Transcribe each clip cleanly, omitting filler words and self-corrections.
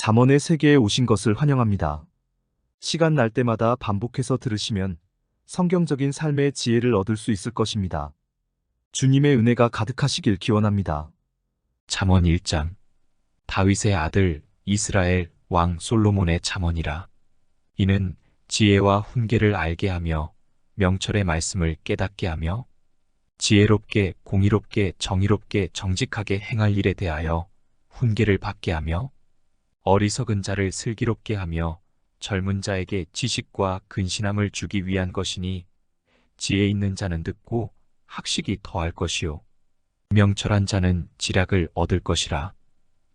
잠언의 세계에 오신 것을 환영합니다. 시간 날 때마다 반복해서 들으시면 성경적인 삶의 지혜를 얻을 수 있을 것입니다. 주님의 은혜가 가득하시길 기원합니다. 잠언 1장. 다윗의 아들 이스라엘 왕 솔로몬의 잠언이라. 이는 지혜와 훈계를 알게 하며 명철의 말씀을 깨닫게 하며 지혜롭게 공의롭게 정의롭게 정직하게 행할 일에 대하여 훈계를 받게 하며 어리석은 자를 슬기롭게 하며 젊은 자에게 지식과 근신함을 주기 위한 것이니, 지혜 있는 자는 듣고 학식이 더할 것이요 명철한 자는 지략을 얻을 것이라.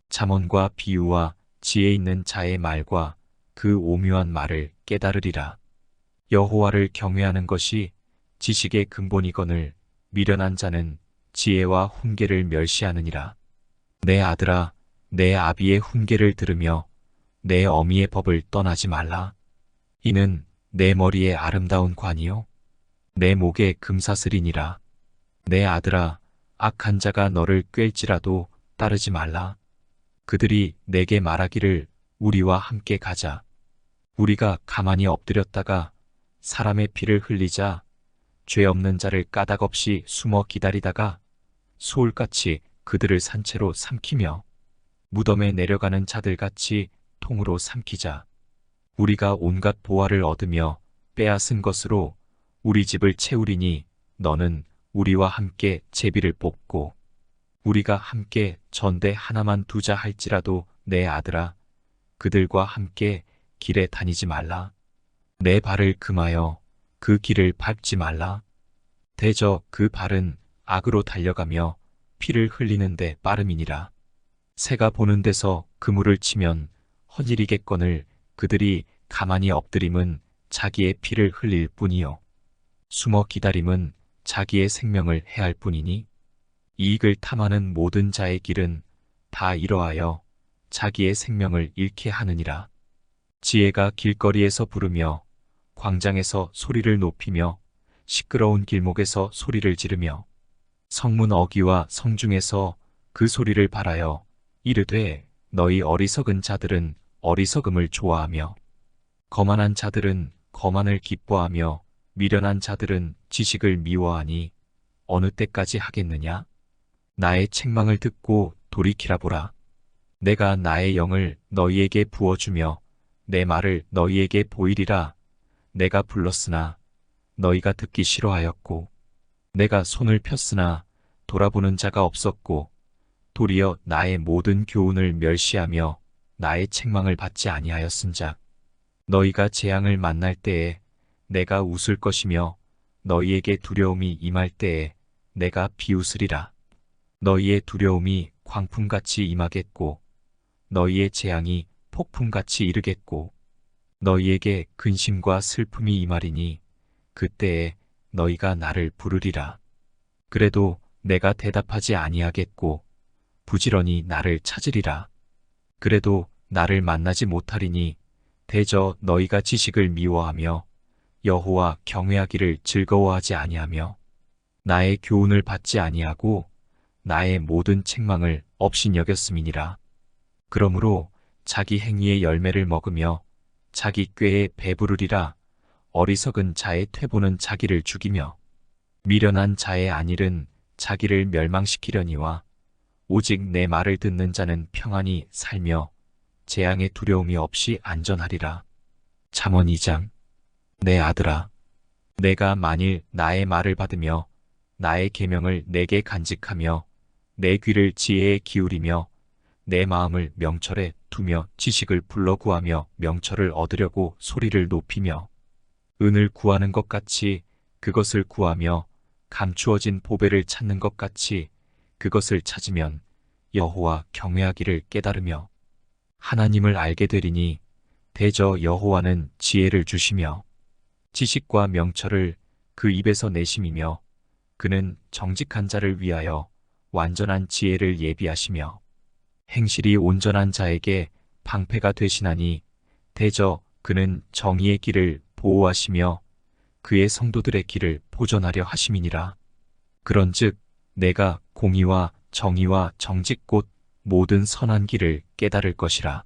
잠언과 비유와 지혜 있는 자의 말과 그 오묘한 말을 깨달으리라. 여호와를 경외하는 것이 지식의 근본이거늘 미련한 자는 지혜와 훈계를 멸시하느니라. 내 아들아, 내 아비의 훈계를 들으며 내 어미의 법을 떠나지 말라. 이는 내 머리에 아름다운 관이요 내 목에 금사슬이니라. 내 아들아, 악한 자가 너를 꿰일지라도 따르지 말라. 그들이 내게 말하기를 우리와 함께 가자. 우리가 가만히 엎드렸다가 사람의 피를 흘리자. 죄 없는 자를 까닭없이 숨어 기다리다가 소울같이 그들을 산채로 삼키며 무덤에 내려가는 자들같이 통으로 삼키자. 우리가 온갖 보화를 얻으며 빼앗은 것으로 우리 집을 채우리니 너는 우리와 함께 제비를 뽑고 우리가 함께 전대 하나만 두자 할지라도 내 아들아, 그들과 함께 길에 다니지 말라. 내 발을 금하여 그 길을 밟지 말라. 대저 그 발은 악으로 달려가며 피를 흘리는데 빠름이니라. 새가 보는 데서 그물을 치면 허질이겠거늘 그들이 가만히 엎드림은 자기의 피를 흘릴 뿐이요 숨어 기다림은 자기의 생명을 해할 뿐이니, 이익을 탐하는 모든 자의 길은 다 이러하여 자기의 생명을 잃게 하느니라. 지혜가 길거리에서 부르며 광장에서 소리를 높이며 시끄러운 길목에서 소리를 지르며 성문 어귀와 성중에서 그 소리를 발하여 이르되, 너희 어리석은 자들은 어리석음을 좋아하며 거만한 자들은 거만을 기뻐하며 미련한 자들은 지식을 미워하니 어느 때까지 하겠느냐? 나의 책망을 듣고 돌이키라 보라. 내가 나의 영을 너희에게 부어주며 내 말을 너희에게 보이리라. 내가 불렀으나 너희가 듣기 싫어하였고 내가 손을 폈으나 돌아보는 자가 없었고 도리어 나의 모든 교훈을 멸시하며 나의 책망을 받지 아니하였은작 너희가 재앙을 만날 때에 내가 웃을 것이며 너희에게 두려움이 임할 때에 내가 비웃으리라. 너희의 두려움이 광풍같이 임하겠고 너희의 재앙이 폭풍같이 이르겠고 너희에게 근심과 슬픔이 임하리니 그때에 너희가 나를 부르리라. 그래도 내가 대답하지 아니하겠고 부지런히 나를 찾으리라. 그래도 나를 만나지 못하리니 대저 너희가 지식을 미워하며 여호와 경외하기를 즐거워하지 아니하며 나의 교훈을 받지 아니하고 나의 모든 책망을 업신여겼음이니라. 그러므로 자기 행위의 열매를 먹으며 자기 꾀에 배부르리라. 어리석은 자의 퇴보는 자기를 죽이며 미련한 자의 안일은 자기를 멸망시키려니와 오직 내 말을 듣는 자는 평안히 살며 재앙의 두려움이 없이 안전하리라. 잠언 2장. 내 아들아, 내가 만일 나의 말을 받으며 나의 계명을 내게 간직하며 내 귀를 지혜에 기울이며 내 마음을 명철에 두며 지식을 불러 구하며 명철을 얻으려고 소리를 높이며 은을 구하는 것 같이 그것을 구하며 감추어진 보배를 찾는 것 같이 그것을 찾으면 여호와 경외하기를 깨달으며 하나님을 알게 되리니 대저 여호와는 지혜를 주시며 지식과 명철을 그 입에서 내심이며 그는 정직한 자를 위하여 완전한 지혜를 예비하시며 행실이 온전한 자에게 방패가 되시나니 대저 그는 정의의 길을 보호하시며 그의 성도들의 길을 보전하려 하심이니라. 그런즉 내가 공의와 정의와 정직 곧 모든 선한 길을 깨달을 것이라.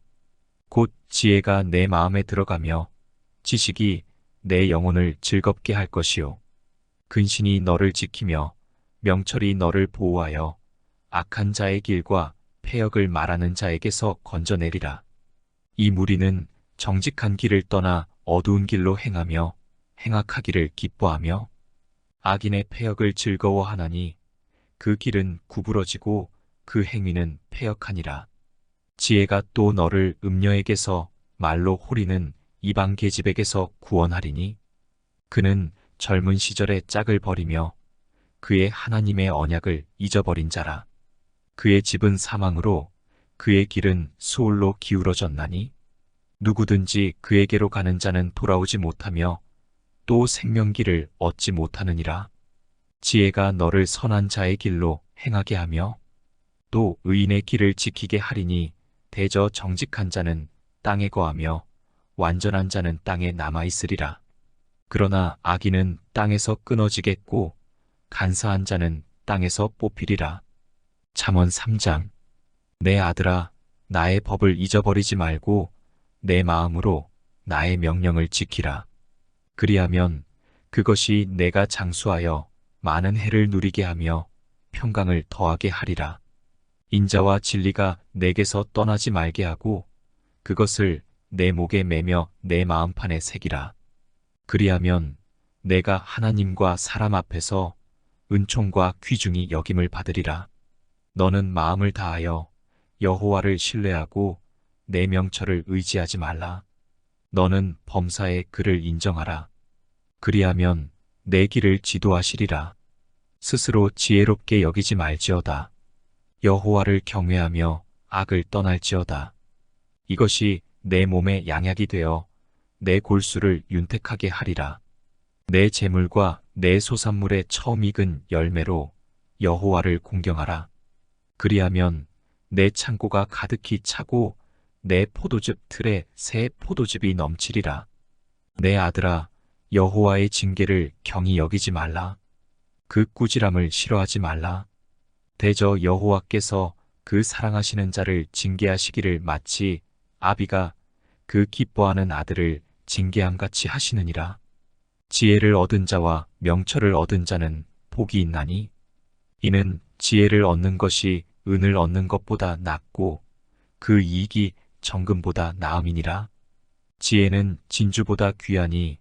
곧 지혜가 내 마음에 들어가며 지식이 내 영혼을 즐겁게 할 것이요. 근신이 너를 지키며 명철이 너를 보호하여 악한 자의 길과 패역을 말하는 자에게서 건져내리라. 이 무리는 정직한 길을 떠나 어두운 길로 행하며 행악하기를 기뻐하며 악인의 패역을 즐거워하나니 그 길은 구부러지고 그 행위는 패역하니라. 지혜가 또 너를 음녀에게서 말로 호리는 이방 계집에게서 구원하리니 그는 젊은 시절에 짝을 버리며 그의 하나님의 언약을 잊어버린 자라. 그의 집은 사망으로 그의 길은 수올로 기울어졌나니 누구든지 그에게로 가는 자는 돌아오지 못하며 또 생명길을 얻지 못하느니라. 지혜가 너를 선한 자의 길로 행하게 하며 또 의인의 길을 지키게 하리니 대저 정직한 자는 땅에 거하며 완전한 자는 땅에 남아있으리라. 그러나 악인은 땅에서 끊어지겠고 간사한 자는 땅에서 뽑히리라. 잠언 3장. 내 아들아, 나의 법을 잊어버리지 말고 내 마음으로 나의 명령을 지키라. 그리하면 그것이 내가 장수하여 많은 해를 누리게 하며 평강을 더하게 하리라. 인자와 진리가 내게서 떠나지 말게 하고 그것을 내 목에 매며 내 마음판에 새기라. 그리하면 내가 하나님과 사람 앞에서 은총과 귀중히 여김을 받으리라. 너는 마음을 다하여 여호와를 신뢰하고 내 명철을 의지하지 말라. 너는 범사의 그를 인정하라. 그리하면 내 길을 지도하시리라. 스스로 지혜롭게 여기지 말지어다. 여호와를 경외하며 악을 떠날지어다. 이것이 내 몸에 양약이 되어 내 골수를 윤택하게 하리라. 내 재물과 내 소산물의 처음 익은 열매로 여호와를 공경하라. 그리하면 내 창고가 가득히 차고 내 포도즙 틀에 새 포도즙이 넘치리라. 내 아들아, 여호와의 징계를 경히 여기지 말라. 그 꾸지람을 싫어하지 말라. 대저 여호와께서 그 사랑하시는 자를 징계하시기를 마치 아비가 그 기뻐하는 아들을 징계함같이 하시느니라. 지혜를 얻은 자와 명철을 얻은 자는 복이 있나니 이는 지혜를 얻는 것이 은을 얻는 것보다 낫고 그 이익이 정금보다 나음이니라. 지혜는 진주보다 귀하니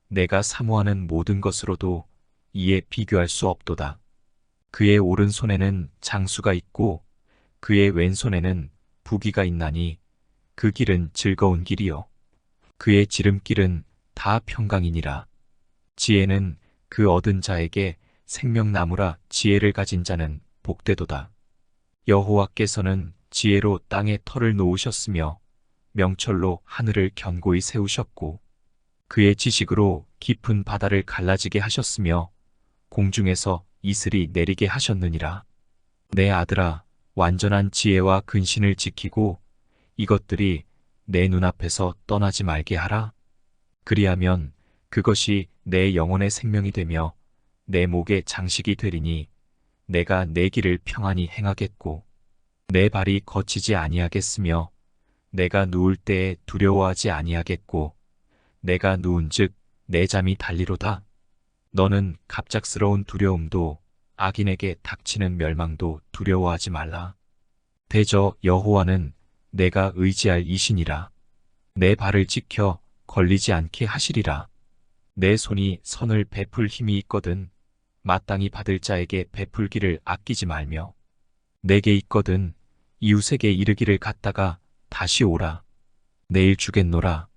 내가 사모하는 모든 것으로도 이에 비교할 수 없도다. 그의 오른손에는 장수가 있고 그의 왼손에는 부귀가 있나니 그 길은 즐거운 길이요 그의 지름길은 다 평강이니라. 지혜는 그 얻은 자에게 생명나무라. 지혜를 가진 자는 복되도다. 여호와께서는 지혜로 땅에 터를 놓으셨으며 명철로 하늘을 견고히 세우셨고 그의 지식으로 깊은 바다를 갈라지게 하셨으며 공중에서 이슬이 내리게 하셨느니라. 내 아들아, 완전한 지혜와 근신을 지키고 이것들이 내 눈앞에서 떠나지 말게 하라. 그리하면 그것이 내 영혼의 생명이 되며 내 목의 장식이 되리니 내가 내 길을 평안히 행하겠고 내 발이 거치지 아니하겠으며 내가 누울 때에 두려워하지 아니하겠고 내가 누운즉 내 잠이 달리로다. 너는 갑작스러운 두려움도 악인에게 닥치는 멸망도 두려워하지 말라. 대저 여호와는 내가 의지할 이신이라. 내 발을 지켜 걸리지 않게 하시리라. 내 손이 선을 베풀 힘이 있거든 마땅히 받을 자에게 베풀기를 아끼지 말며 내게 있거든 이웃에게 이르기를 갔다가 다시 오라. 내일 주겠노라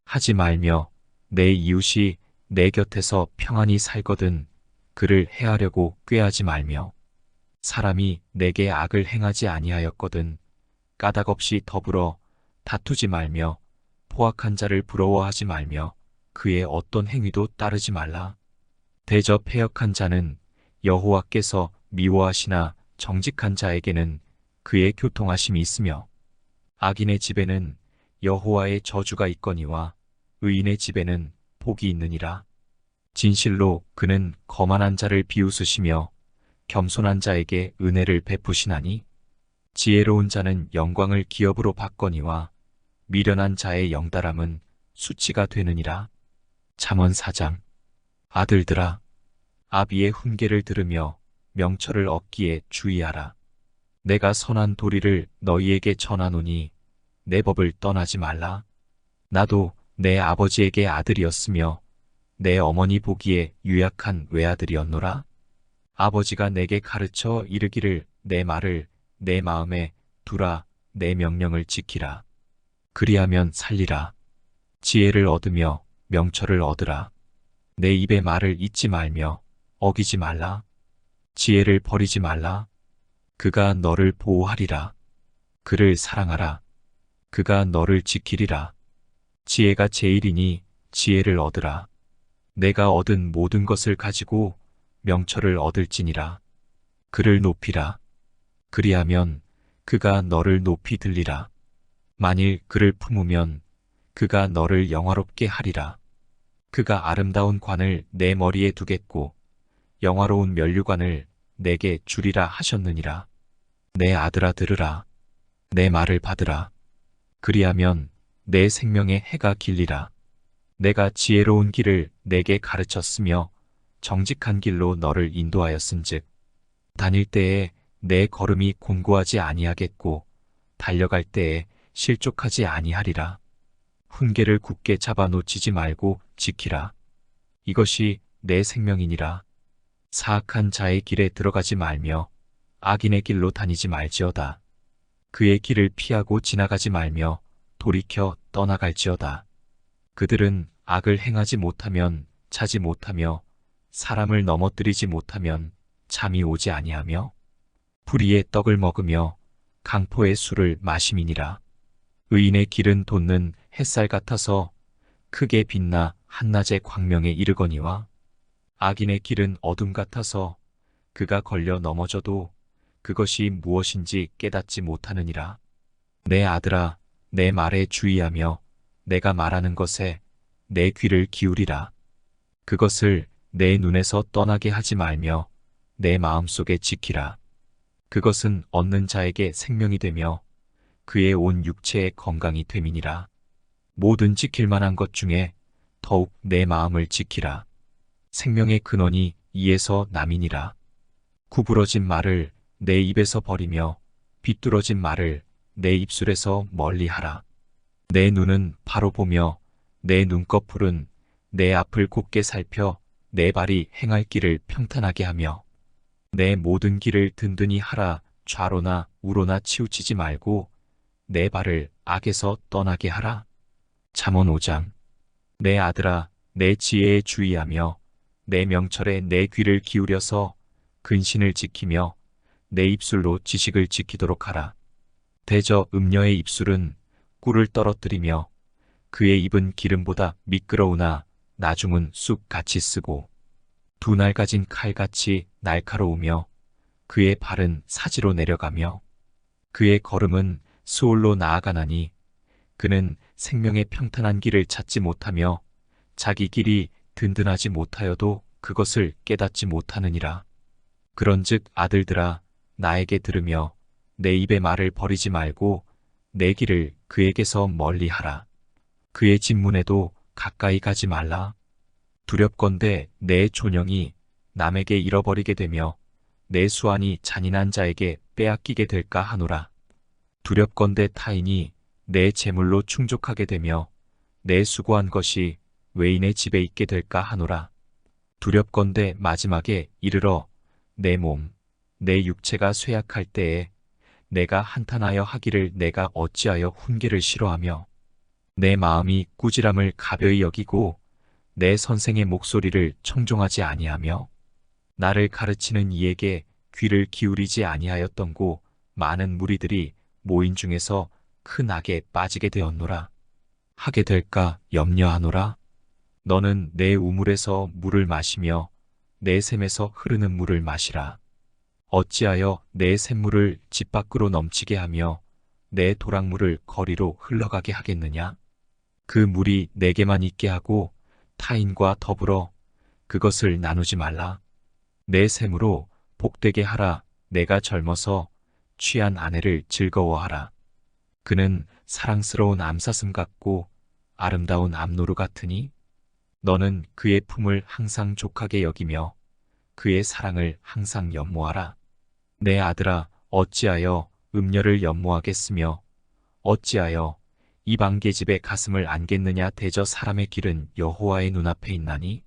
하지 말며 내 이웃이 내 곁에서 평안히 살거든 그를 해하려고 꾀하지 말며 사람이 내게 악을 행하지 아니하였거든 까닭없이 더불어 다투지 말며 포악한 자를 부러워하지 말며 그의 어떤 행위도 따르지 말라. 대저 패역한 자는 여호와께서 미워하시나 정직한 자에게는 그의 교통하심이 있으며 악인의 집에는 여호와의 저주가 있거니와 의인의 집에는 복이 있느니라. 진실로 그는 거만한 자를 비웃으시며 겸손한 자에게 은혜를 베푸시나니 지혜로운 자는 영광을 기업으로 받거니와 미련한 자의 영달함은 수치가 되느니라. 잠언 4장. 아들들아, 아비의 훈계를 들으며 명철을 얻기에 주의하라. 내가 선한 도리를 너희에게 전하노니 내 법을 떠나지 말라. 나도 내 아버지에게 아들이었으며 내 어머니 보기에 유약한 외아들이었노라. 아버지가 내게 가르쳐 이르기를 내 말을 내 마음에 두라. 내 명령을 지키라. 그리하면 살리라. 지혜를 얻으며 명철을 얻으라. 내 입의 말을 잊지 말며 어기지 말라. 지혜를 버리지 말라. 그가 너를 보호하리라. 그를 사랑하라. 그가 너를 지키리라. 지혜가 제일이니 지혜를 얻으라. 내가 얻은 모든 것을 가지고 명철을 얻을지니라. 그를 높이라. 그리하면 그가 너를 높이 들리라. 만일 그를 품으면 그가 너를 영화롭게 하리라. 그가 아름다운 관을 내 머리에 두겠고 영화로운 면류관을 내게 주리라 하셨느니라. 내 아들아 들으라. 내 말을 받으라. 그리하면 내 생명의 해가 길리라. 내가 지혜로운 길을 내게 가르쳤으며 정직한 길로 너를 인도하였은즉 다닐 때에 내 걸음이 곤고하지 아니하겠고 달려갈 때에 실족하지 아니하리라. 훈계를 굳게 잡아 놓치지 말고 지키라. 이것이 내 생명이니라. 사악한 자의 길에 들어가지 말며 악인의 길로 다니지 말지어다. 그의 길을 피하고 지나가지 말며 돌이켜 떠나갈지어다. 그들은 악을 행하지 못하면 자지 못하며 사람을 넘어뜨리지 못하면 잠이 오지 아니하며 불의의 떡을 먹으며 강포의 술을 마심이니라. 의인의 길은 돋는 햇살 같아서 크게 빛나 한낮의 광명에 이르거니와 악인의 길은 어둠 같아서 그가 걸려 넘어져도 그것이 무엇인지 깨닫지 못하느니라. 내 아들아, 내 말에 주의하며 내가 말하는 것에 내 귀를 기울이라. 그것을 내 눈에서 떠나게 하지 말며 내 마음속에 지키라. 그것은 얻는 자에게 생명이 되며 그의 온 육체의 건강이 됨이니라. 모든 지킬 만한 것 중에 더욱 내 마음을 지키라. 생명의 근원이 이에서 남이니라. 구부러진 말을 내 입에서 버리며 비뚤어진 말을 내 입술에서 멀리하라. 내 눈은 바로 보며 내 눈꺼풀은 내 앞을 곱게 살펴 내 발이 행할 길을 평탄하게 하며 내 모든 길을 든든히 하라. 좌로나 우로나 치우치지 말고 내 발을 악에서 떠나게 하라. 잠언 5장. 내 아들아, 내 지혜에 주의하며 내 명철에 내 귀를 기울여서 근신을 지키며 내 입술로 지식을 지키도록 하라. 대저 음녀의 입술은 꿀을 떨어뜨리며 그의 입은 기름보다 미끄러우나 나중은 쑥같이 쓰고 두 날 가진 칼같이 날카로우며 그의 발은 사지로 내려가며 그의 걸음은 수올로 나아가나니 그는 생명의 평탄한 길을 찾지 못하며 자기 길이 든든하지 못하여도 그것을 깨닫지 못하느니라. 그런즉 아들들아, 나에게 들으며 내 입의 말을 버리지 말고 내 길을 그에게서 멀리하라. 그의 진문에도 가까이 가지 말라. 두렵건대 내 존영이 남에게 잃어버리게 되며 내 수완이 잔인한 자에게 빼앗기게 될까 하노라. 두렵건대 타인이 내 재물로 충족하게 되며 내 수고한 것이 외인의 집에 있게 될까 하노라. 두렵건대 마지막에 이르러 내 몸, 내 육체가 쇠약할 때에 내가 한탄하여 하기를 내가 어찌하여 훈계를 싫어하며 내 마음이 꾸지람을 가벼이 여기고 내 선생의 목소리를 청종하지 아니하며 나를 가르치는 이에게 귀를 기울이지 아니하였던고 많은 무리들이 모인 중에서 큰 악에 빠지게 되었노라. 하게 될까 염려하노라. 너는 내 우물에서 물을 마시며 내 샘에서 흐르는 물을 마시라. 어찌하여 내 샘물을 집 밖으로 넘치게 하며 내 도랑물을 거리로 흘러가게 하겠느냐? 그 물이 내게만 있게 하고 타인과 더불어 그것을 나누지 말라. 내 샘으로 복되게 하라. 내가 젊어서 취한 아내를 즐거워하라. 그는 사랑스러운 암사슴 같고 아름다운 암노루 같으니 너는 그의 품을 항상 족하게 여기며 그의 사랑을 항상 연모하라. 내 아들아, 어찌하여 음녀를 연모하겠으며 어찌하여 이방 계집의 가슴을 안겠느냐. 대저 사람의 길은 여호와의 눈앞에 있나니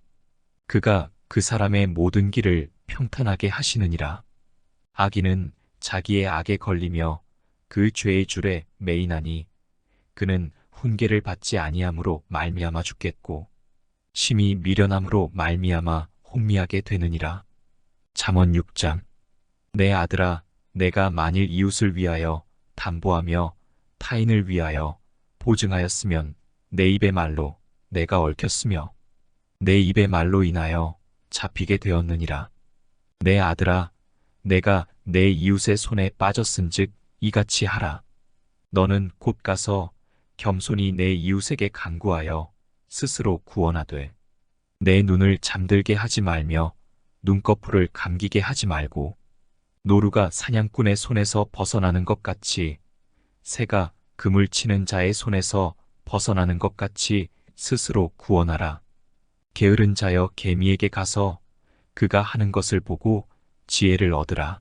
그가 그 사람의 모든 길을 평탄하게 하시느니라. 악인은 자기의 악에 걸리며 그 죄의 줄에 매이나니 그는 훈계를 받지 아니함으로 말미암아 죽겠고 심히 미련함으로 말미암아 혼미하게 되느니라. 잠언 6장. 내 아들아, 내가 만일 이웃을 위하여 담보하며 타인을 위하여 보증하였으면 내 입의 말로 내가 얽혔으며 내 입의 말로 인하여 잡히게 되었느니라. 내 아들아, 내가 내 이웃의 손에 빠졌은즉 이같이 하라. 너는 곧 가서 겸손히 내 이웃에게 간구하여 스스로 구원하되 내 눈을 잠들게 하지 말며 눈꺼풀을 감기게 하지 말고 노루가 사냥꾼의 손에서 벗어나는 것 같이 새가 그물 치는 자의 손에서 벗어나는 것 같이 스스로 구원하라. 게으른 자여 개미에게 가서 그가 하는 것을 보고 지혜를 얻으라.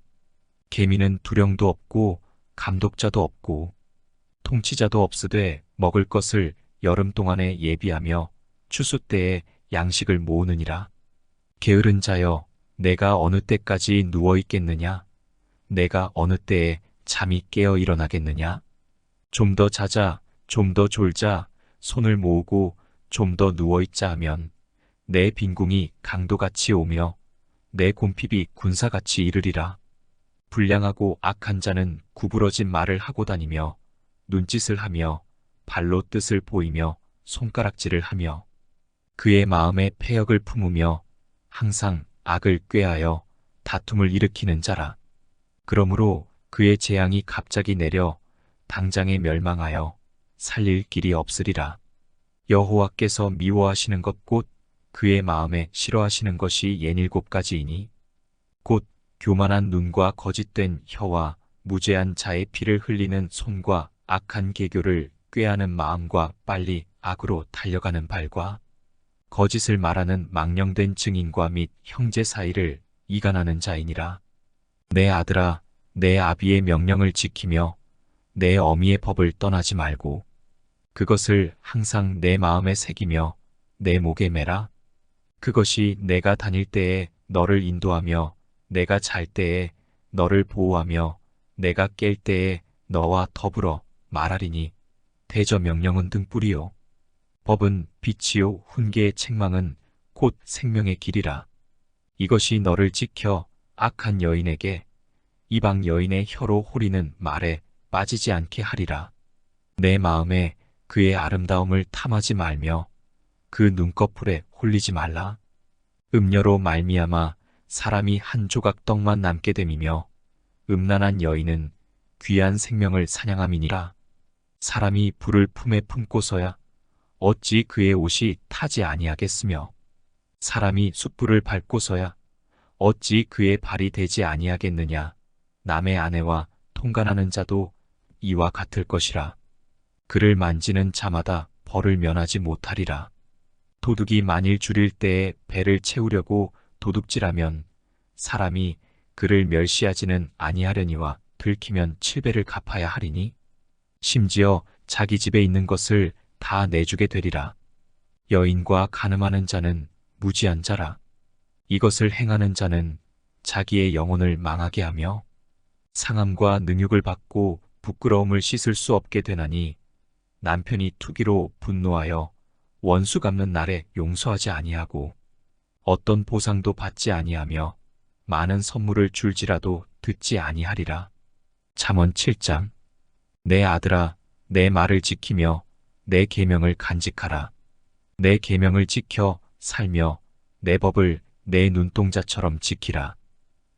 개미는 두령도 없고 감독자도 없고 통치자도 없으되 먹을 것을 여름 동안에 예비하며 추수 때에 양식을 모으느니라. 게으른 자여, 내가 어느 때까지 누워 있겠느냐? 내가 어느 때에 잠이 깨어 일어나겠느냐? 좀 더 자자, 좀 더 졸자, 손을 모으고 좀 더 누워 있자 하면 내 빈궁이 강도같이 오며 내 곰핍이 군사같이 이르리라. 불량하고 악한 자는 구부러진 말을 하고 다니며 눈짓을 하며 발로 뜻을 보이며 손가락질을 하며 그의 마음에 패역을 품으며 항상 악을 꾀하여 다툼을 일으키는 자라. 그러므로 그의 재앙이 갑자기 내려 당장에 멸망하여 살릴 길이 없으리라. 여호와께서 미워하시는 것 곧 그의 마음에 싫어하시는 것이 67가지이니 곧 교만한 눈과 거짓된 혀와 무죄한 자의 피를 흘리는 손과 악한 계교를 꾀하는 마음과 빨리 악으로 달려가는 발과 거짓을 말하는 망령된 증인과 및 형제 사이를 이간하는 자이니라. 내 아들아, 내 아비의 명령을 지키며 내 어미의 법을 떠나지 말고 그것을 항상 내 마음에 새기며 내 목에 매라. 그것이 내가 다닐 때에 너를 인도하며 내가 잘 때에 너를 보호하며 내가 깰 때에 너와 더불어 말하리니 대저 명령은 등불이요 법은 빛이요 훈계의 책망은 곧 생명의 길이라. 이것이 너를 지켜 악한 여인에게 이방 여인의 혀로 호리는 말에 빠지지 않게 하리라. 내 마음에 그의 아름다움을 탐하지 말며 그 눈꺼풀에 홀리지 말라. 음녀로 말미암아 사람이 한 조각 떡만 남게 됨이며 음란한 여인은 귀한 생명을 사냥함이니라. 사람이 불을 품에 품고서야 어찌 그의 옷이 타지 아니하겠으며 사람이 숯불을 밟고서야 어찌 그의 발이 되지 아니하겠느냐. 남의 아내와 통간하는 자도 이와 같을 것이라. 그를 만지는 자마다 벌을 면하지 못하리라. 도둑이 만일 줄일 때에 배를 채우려고 도둑질하면 사람이 그를 멸시하지는 아니하려니와 들키면 7배를 갚아야 하리니 심지어 자기 집에 있는 것을 다 내주게 되리라. 여인과 간음하는 자는 무지한 자라. 이것을 행하는 자는 자기의 영혼을 망하게 하며 상함과 능욕을 받고 부끄러움을 씻을 수 없게 되나니 남편이 투기로 분노하여 원수 갚는 날에 용서하지 아니하고 어떤 보상도 받지 아니하며 많은 선물을 줄지라도 듣지 아니하리라. 잠언 7장. 내 아들아, 내 말을 지키며 내 계명을 간직하라. 내 계명을 지켜 살며 내 법을 내 눈동자처럼 지키라.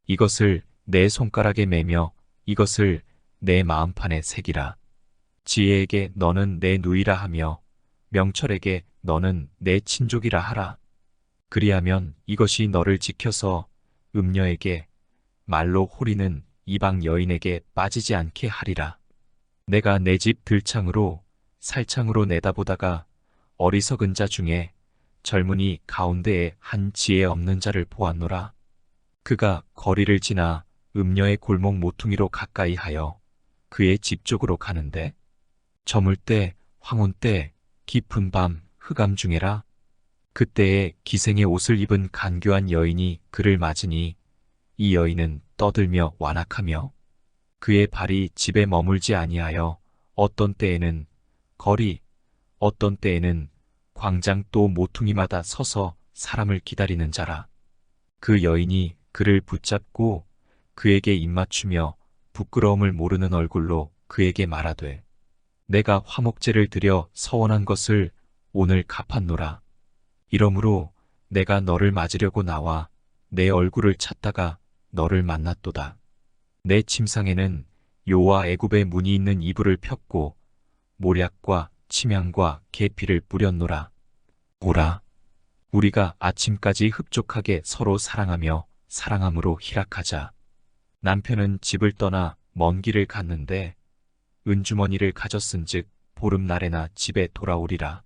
이것을 내 손가락에 매며 이것을 내 마음판에 새기라. 지혜에게 너는 내 누이라 하며 명철에게 너는 내 친족이라 하라. 그리하면 이것이 너를 지켜서 음녀에게 말로 호리는 이방 여인에게 빠지지 않게 하리라. 내가 내 집 들창으로 살창으로 내다보다가 어리석은 자 중에 젊은이 가운데에 한 지혜 없는 자를 보았노라. 그가 거리를 지나 음녀의 골목 모퉁이로 가까이 하여 그의 집 쪽으로 가는데 저물 때 황혼 때 깊은 밤 흑암 중에라. 그때에 기생의 옷을 입은 간교한 여인이 그를 맞으니 이 여인은 떠들며 완악하며 그의 발이 집에 머물지 아니하여 어떤 때에는 거리, 어떤 때에는 광장 또 모퉁이마다 서서 사람을 기다리는 자라. 그 여인이 그를 붙잡고 그에게 입맞추며 부끄러움을 모르는 얼굴로 그에게 말하되 내가 화목제를 드려 서원한 것을 오늘 갚았노라. 이러므로 내가 너를 맞으려고 나와 내 얼굴을 찾다가 너를 만났도다. 내 침상에는 요와 애굽의 문이 있는 이불을 폈고 모략과 침향과 계피를 뿌렸노라. 오라, 우리가 아침까지 흡족하게 서로 사랑하며 사랑함으로 희락하자. 남편은 집을 떠나 먼 길을 갔는데 은주머니를 가졌은즉 보름날에나 집에 돌아오리라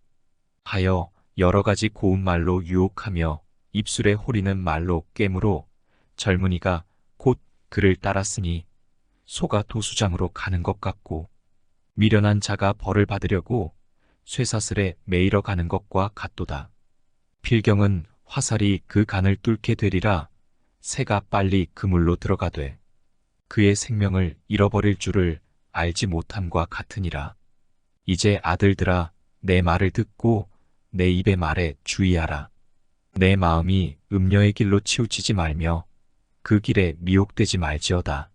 하여 여러 가지 고운 말로 유혹하며 입술에 호리는 말로 깨물어 젊은이가 곧 그를 따랐으니 소가 도수장으로 가는 것 같고 미련한 자가 벌을 받으려고 쇠사슬에 매이러 가는 것과 같도다. 필경은 화살이 그 간을 뚫게 되리라. 새가 빨리 그물로 들어가되 그의 생명을 잃어버릴 줄을 알지 못함과 같으니라. 이제 아들들아, 내 말을 듣고 내 입의 말에 주의하라. 내 마음이 음녀의 길로 치우치지 말며 그 길에 미혹되지 말지어다.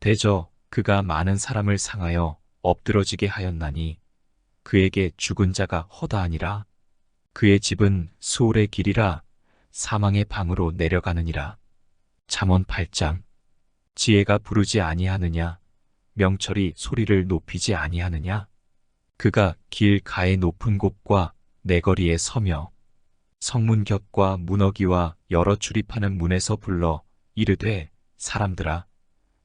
대저 그가 많은 사람을 상하여 엎드러지게 하였나니 그에게 죽은 자가 허다하니라. 그의 집은 수올의 길이라 사망의 방으로 내려가느니라. 잠언 8장. 지혜가 부르지 아니하느냐? 명철이 소리를 높이지 아니하느냐? 그가 길 가의 높은 곳과 내거리에 서며 성문 곁과 문어기와 여러 출입하는 문에서 불러 이르되 사람들아,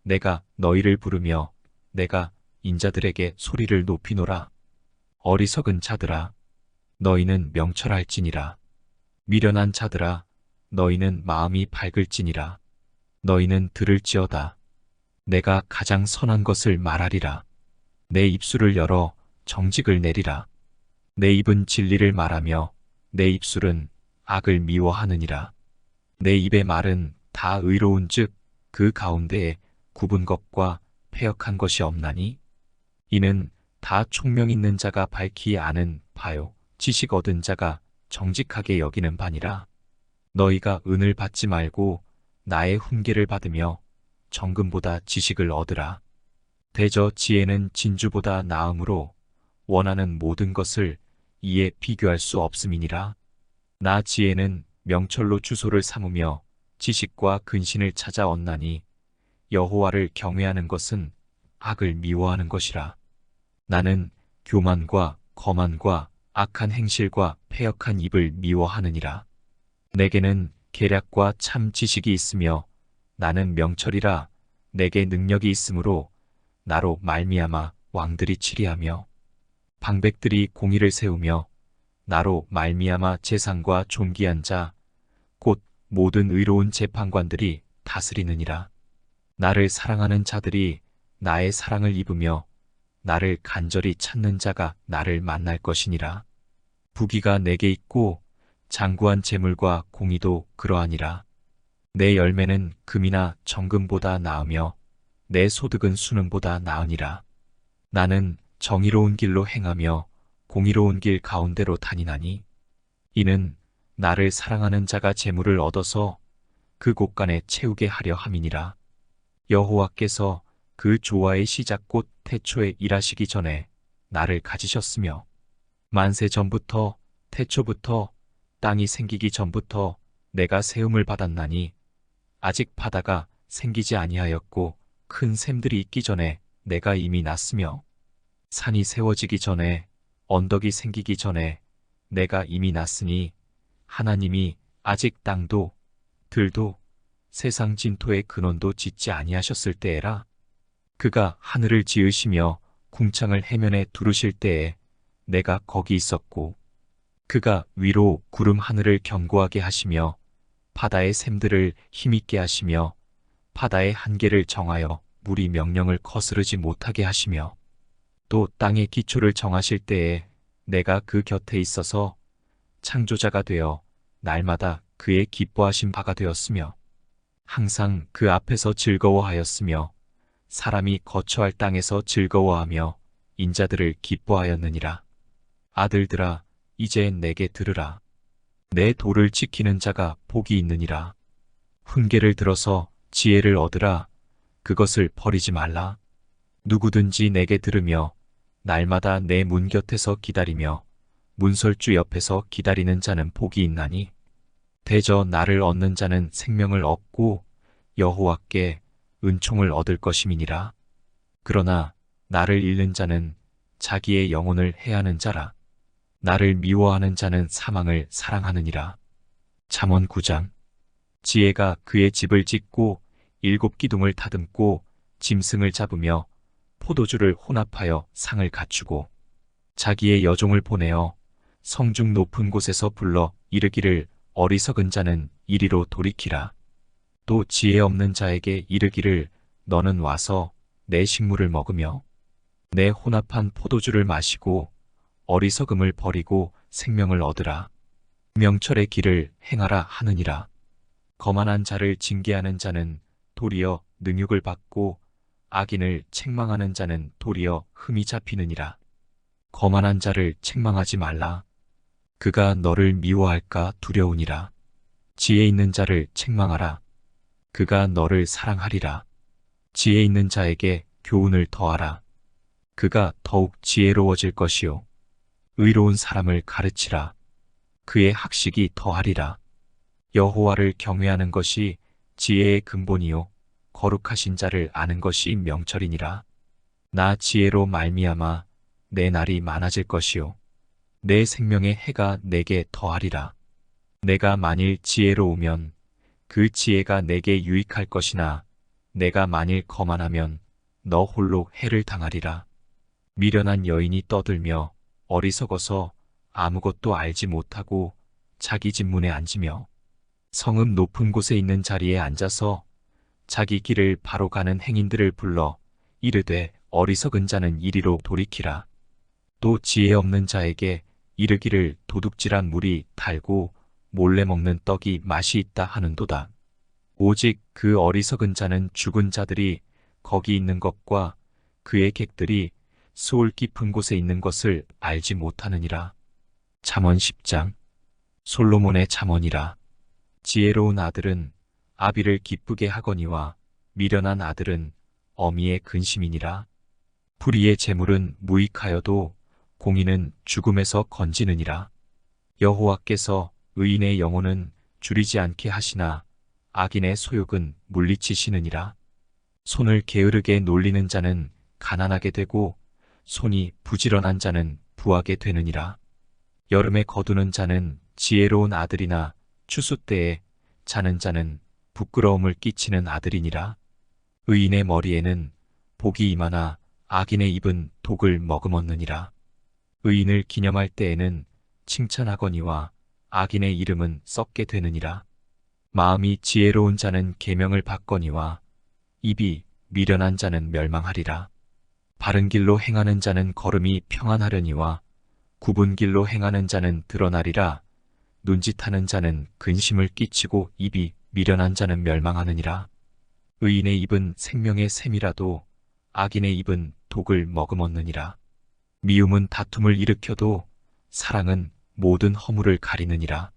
내가 너희를 부르며 내가 인자들에게 소리를 높이노라. 어리석은 자들아, 너희는 명철할지니라. 미련한 자들아, 너희는 마음이 밝을지니라. 너희는 들을지어다. 내가 가장 선한 것을 말하리라. 내 입술을 열어 정직을 내리라. 내 입은 진리를 말하며 내 입술은 악을 미워하느니라. 내 입의 말은 다 의로운 즉 그 가운데에 굽은 것과 패역한 것이 없나니 이는 다 총명 있는 자가 밝히 아는 바요 지식 얻은 자가 정직하게 여기는 바니라. 너희가 은을 받지 말고 나의 훈계를 받으며 정금보다 지식을 얻으라. 대저 지혜는 진주보다 나음으로 원하는 모든 것을 이에 비교할 수 없음이니라. 나 지혜는 명철로 주소를 삼으며 지식과 근신을 찾아 얻나니 여호와를 경외하는 것은 악을 미워하는 것이라. 나는 교만과 거만과 악한 행실과 패역한 입을 미워하느니라. 내게는 계략과 참 지식이 있으며 나는 명철이라. 내게 능력이 있으므로 나로 말미암아 왕들이 치리하며 방백들이 공의를 세우며 나로 말미암아 재상과 존귀한 자 곧 모든 의로운 재판관들이 다스리느니라. 나를 사랑하는 자들이 나의 사랑을 입으며 나를 간절히 찾는 자가 나를 만날 것이니라. 부귀가 내게 있고 장구한 재물과 공의도 그러하니라. 내 열매는 금이나 정금보다 나으며 내 소득은 수능보다 나으니라. 나는 정의로운 길로 행하며 공의로운 길 가운데로 다니나니 이는 나를 사랑하는 자가 재물을 얻어서 그 곳간에 채우게 하려 함이니라. 여호와께서 그 조화의 시작 곧 태초에 일하시기 전에 나를 가지셨으며 만세 전부터 태초부터 땅이 생기기 전부터 내가 세움을 받았나니 아직 바다가 생기지 아니하였고 큰 샘들이 있기 전에 내가 이미 났으며 산이 세워지기 전에 언덕이 생기기 전에 내가 이미 났으니 하나님이 아직 땅도 들도 세상 진토의 근원도 짓지 아니하셨을 때에라. 그가 하늘을 지으시며 궁창을 해면에 두르실 때에 내가 거기 있었고, 그가 위로 구름 하늘을 견고하게 하시며 바다의 샘들을 힘있게 하시며 바다의 한계를 정하여 물이 명령을 거스르지 못하게 하시며 또 땅의 기초를 정하실 때에 내가 그 곁에 있어서 창조자가 되어 날마다 그의 기뻐하신 바가 되었으며 항상 그 앞에서 즐거워하였으며 사람이 거처할 땅에서 즐거워하며 인자들을 기뻐하였느니라. 아들들아, 이제 내게 들으라. 내 도를 지키는 자가 복이 있느니라. 훈계를 들어서 지혜를 얻으라. 그것을 버리지 말라. 누구든지 내게 들으며 날마다 내 문 곁에서 기다리며 문설주 옆에서 기다리는 자는 복이 있나니 대저 나를 얻는 자는 생명을 얻고 여호와께 은총을 얻을 것임이니라. 그러나 나를 잃는 자는 자기의 영혼을 해하는 자라. 나를 미워하는 자는 사망을 사랑하느니라. 잠언 9장. 지혜가 그의 집을 짓고 7 기둥을 다듬고 짐승을 잡으며 포도주를 혼합하여 상을 갖추고 자기의 여종을 보내어 성중 높은 곳에서 불러 이르기를 어리석은 자는 이리로 돌이키라. 또 지혜 없는 자에게 이르기를 너는 와서 내 식물을 먹으며 내 혼합한 포도주를 마시고 어리석음을 버리고 생명을 얻으라. 명철의 길을 행하라 하느니라. 거만한 자를 징계하는 자는 도리어 능욕을 받고 악인을 책망하는 자는 도리어 흠이 잡히느니라. 거만한 자를 책망하지 말라. 그가 너를 미워할까 두려우니라. 지혜 있는 자를 책망하라. 그가 너를 사랑하리라. 지혜 있는 자에게 교훈을 더하라. 그가 더욱 지혜로워질 것이요. 의로운 사람을 가르치라. 그의 학식이 더하리라. 여호와를 경외하는 것이 지혜의 근본이요 거룩하신 자를 아는 것이 명철이니라. 나 지혜로 말미암아 내 날이 많아질 것이요 내 생명의 해가 내게 더하리라. 내가 만일 지혜로우면 그 지혜가 내게 유익할 것이나 내가 만일 거만하면 너 홀로 해를 당하리라. 미련한 여인이 떠들며 어리석어서 아무것도 알지 못하고 자기 집문에 앉으며 성읍 높은 곳에 있는 자리에 앉아서 자기 길을 바로 가는 행인들을 불러 이르되 어리석은 자는 이리로 돌이키라. 또 지혜 없는 자에게 이르기를 도둑질한 물이 달고 몰래 먹는 떡이 맛이 있다 하는도다. 오직 그 어리석은 자는 죽은 자들이 거기 있는 것과 그의 객들이 수올 깊은 곳에 있는 것을 알지 못하느니라. 잠언 10장. 솔로몬의 잠언이라. 지혜로운 아들은 아비를 기쁘게 하거니와 미련한 아들은 어미의 근심이니라. 불의의 재물은 무익하여도 공의는 죽음에서 건지느니라. 여호와께서 의인의 영혼은 줄이지 않게 하시나 악인의 소욕은 물리치시느니라. 손을 게으르게 놀리는 자는 가난하게 되고 손이 부지런한 자는 부하게 되느니라. 여름에 거두는 자는 지혜로운 아들이나 추수 때에 자는 자는 부끄러움을 끼치는 아들이니라. 의인의 머리에는 복이 임하나 악인의 입은 독을 머금었느니라. 의인을 기념할 때에는 칭찬하거니와 악인의 이름은 썩게 되느니라. 마음이 지혜로운 자는 계명을 받거니와 입이 미련한 자는 멸망하리라. 바른 길로 행하는 자는 걸음이 평안하려니와 굽은 길로 행하는 자는 드러나리라. 눈짓하는 자는 근심을 끼치고 입이 미련한 자는 멸망하느니라. 의인의 입은 생명의 샘이라도 악인의 입은 독을 머금었느니라. 미움은 다툼을 일으켜도 사랑은 모든 허물을 가리느니라.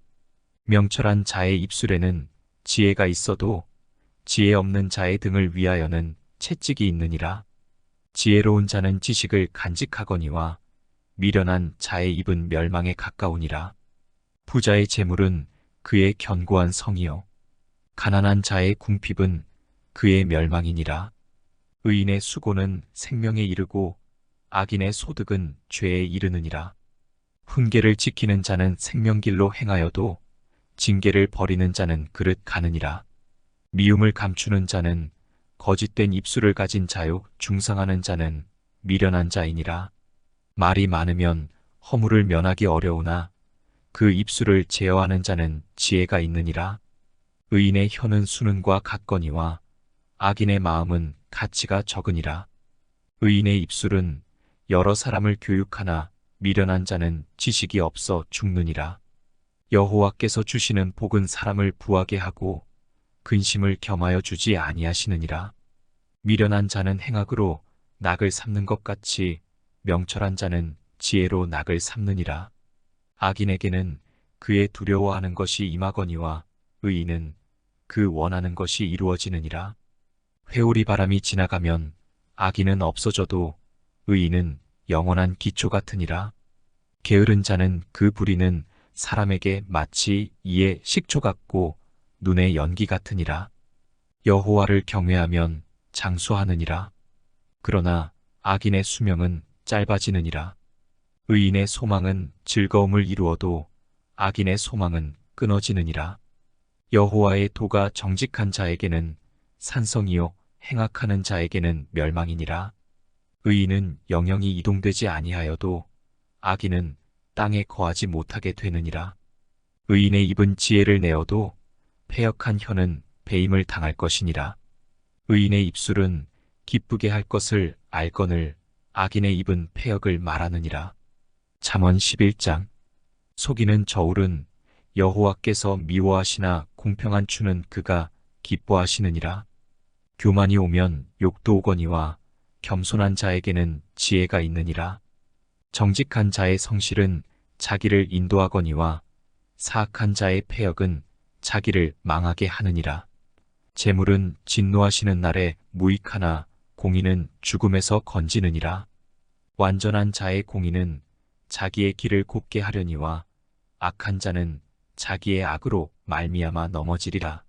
명철한 자의 입술에는 지혜가 있어도 지혜 없는 자의 등을 위하여는 채찍이 있느니라. 지혜로운 자는 지식을 간직하거니와 미련한 자의 입은 멸망에 가까우니라. 부자의 재물은 그의 견고한 성이요 가난한 자의 궁핍은 그의 멸망이니라. 의인의 수고는 생명에 이르고 악인의 소득은 죄에 이르느니라. 훈계를 지키는 자는 생명길로 행하여도 징계를 버리는 자는 그릇 가느니라. 미움을 감추는 자는 거짓된 입술을 가진 자요 중상하는 자는 미련한 자이니라. 말이 많으면 허물을 면하기 어려우나 그 입술을 제어하는 자는 지혜가 있느니라. 의인의 혀는 수는과 같거니와 악인의 마음은 가치가 적으니라. 의인의 입술은 여러 사람을 교육하나 미련한 자는 지식이 없어 죽느니라. 여호와께서 주시는 복은 사람을 부하게 하고 근심을 겸하여 주지 아니하시느니라. 미련한 자는 행악으로 낙을 삼는 것 같이 명철한 자는 지혜로 낙을 삼느니라. 악인에게는 그의 두려워하는 것이 임하거니와 의인은 그 원하는 것이 이루어지느니라. 회오리 바람이 지나가면 악인은 없어져도 의인은 영원한 기초 같으니라. 게으른 자는 그 부리는 사람에게 마치 이의 식초 같고 눈의 연기 같으니라. 여호와를 경외하면 장수하느니라. 그러나 악인의 수명은 짧아지느니라. 의인의 소망은 즐거움을 이루어도 악인의 소망은 끊어지느니라. 여호와의 도가 정직한 자에게는 산성이요 행악하는 자에게는 멸망이니라. 의인은 영영이 이동되지 아니하여도 악인은 땅에 거하지 못하게 되느니라. 의인의 입은 지혜를 내어도 패역한 혀는 배임을 당할 것이니라. 의인의 입술은 기쁘게 할 것을 알거늘 악인의 입은 패역을 말하느니라. 잠언 11장. 속이는 저울은 여호와께서 미워하시나 공평한 추는 그가 기뻐하시느니라. 교만이 오면 욕도 오거니와 겸손한 자에게는 지혜가 있느니라. 정직한 자의 성실은 자기를 인도하거니와 사악한 자의 패역은 자기를 망하게 하느니라. 재물은 진노하시는 날에 무익하나 공의는 죽음에서 건지느니라. 완전한 자의 공의는 자기의 길을 곱게 하려니와 악한 자는 자기의 악으로 말미암아 넘어지리라.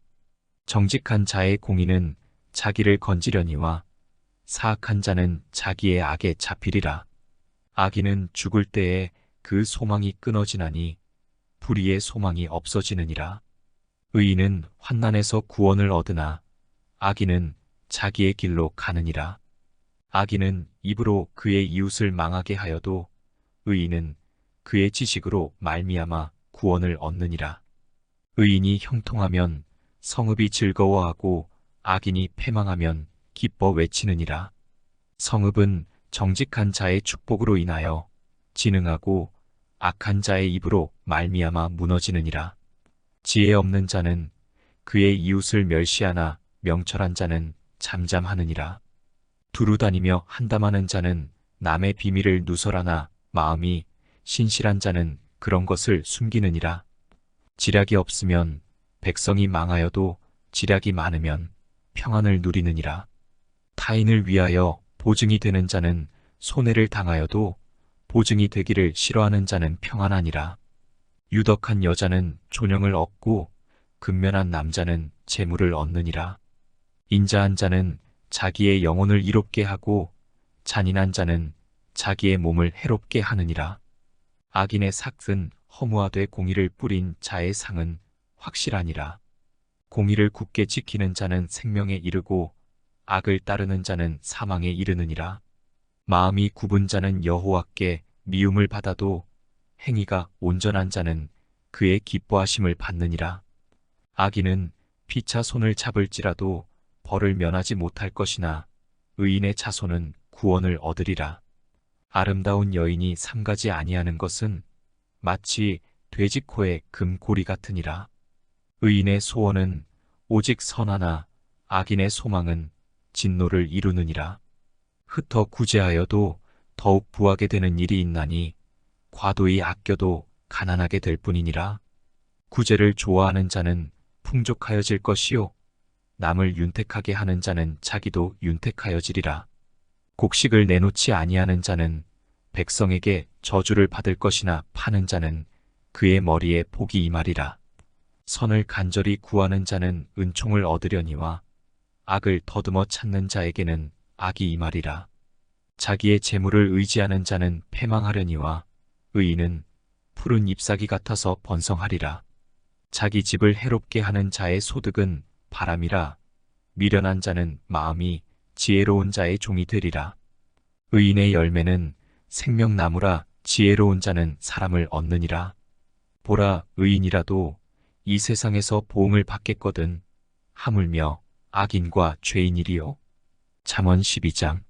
정직한 자의 공의는 자기를 건지려니와 사악한 자는 자기의 악에 잡히리라. 악인은 죽을 때에 그 소망이 끊어지나니 불의의 소망이 없어지느니라. 의인은 환난에서 구원을 얻으나 악인은 자기의 길로 가느니라. 악인은 입으로 그의 이웃을 망하게 하여도 의인은 그의 지식으로 말미암아 구원을 얻느니라. 의인이 형통하면 성읍이 즐거워하고 악인이 패망하면 기뻐 외치느니라. 성읍은 정직한 자의 축복으로 인하여 진흥하고 악한 자의 입으로 말미암아 무너지느니라. 지혜 없는 자는 그의 이웃을 멸시하나 명철한 자는 잠잠하느니라. 두루 다니며 한담하는 자는 남의 비밀을 누설하나 마음이 신실한 자는 그런 것을 숨기느니라. 지략이 없으면 백성이 망하여도 지략이 많으면 평안을 누리느니라. 타인을 위하여 보증이 되는 자는 손해를 당하여도 보증이 되기를 싫어하는 자는 평안하니라. 유덕한 여자는 존영을 얻고 근면한 남자는 재물을 얻느니라. 인자한 자는 자기의 영혼을 이롭게 하고 잔인한 자는 자기의 몸을 해롭게 하느니라. 악인의 삭은 허무하되 공의를 뿌린 자의 상은 확실하니라. 공의를 굳게 지키는 자는 생명에 이르고 악을 따르는 자는 사망에 이르느니라. 마음이 굽은 자는 여호와께 미움을 받아도 행위가 온전한 자는 그의 기뻐하심을 받느니라. 악인은 피차 손을 잡을지라도 벌을 면하지 못할 것이나 의인의 자손은 구원을 얻으리라. 아름다운 여인이 삼가지 아니하는 것은 마치 돼지 코의 금고리 같으니라. 의인의 소원은 오직 선하나 악인의 소망은 진노를 이루느니라. 흩어 구제하여도 더욱 부하게 되는 일이 있나니 과도히 아껴도 가난하게 될 뿐이니라. 구제를 좋아하는 자는 풍족하여질 것이요 남을 윤택하게 하는 자는 자기도 윤택하여지리라. 곡식을 내놓지 아니하는 자는 백성에게 저주를 받을 것이나 파는 자는 그의 머리에 복이 임하리라. 선을 간절히 구하는 자는 은총을 얻으려니와 악을 더듬어 찾는 자에게는 악이 임하리라. 자기의 재물을 의지하는 자는 패망하려니와 의인은 푸른 잎사귀 같아서 번성하리라. 자기 집을 해롭게 하는 자의 소득은 바람이라. 미련한 자는 마음이 지혜로운 자의 종이 되리라. 의인의 열매는 생명나무라. 지혜로운 자는 사람을 얻느니라. 보라, 의인이라도 이 세상에서 보응을 받겠거든. 하물며 악인과 죄인이리요. 잠언 12장.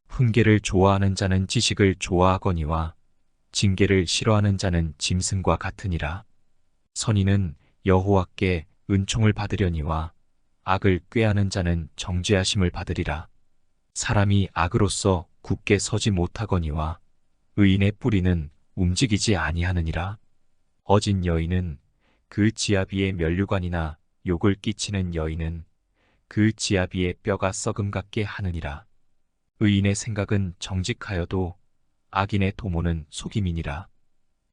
훈계를 좋아하는 자는 지식을 좋아하거니와 징계를 싫어하는 자는 짐승과 같으니라. 선인은 여호와께 은총을 받으려니와 악을 꾀하는 자는 정죄하심을 받으리라. 사람이 악으로서 굳게 서지 못하거니와 의인의 뿌리는 움직이지 아니하느니라. 어진 여인은 그 지아비의 면류관이나 욕을 끼치는 여인은 그 지아비의 뼈가 썩음 같게 하느니라. 의인의 생각은 정직하여도 악인의 도모는 속임이니라.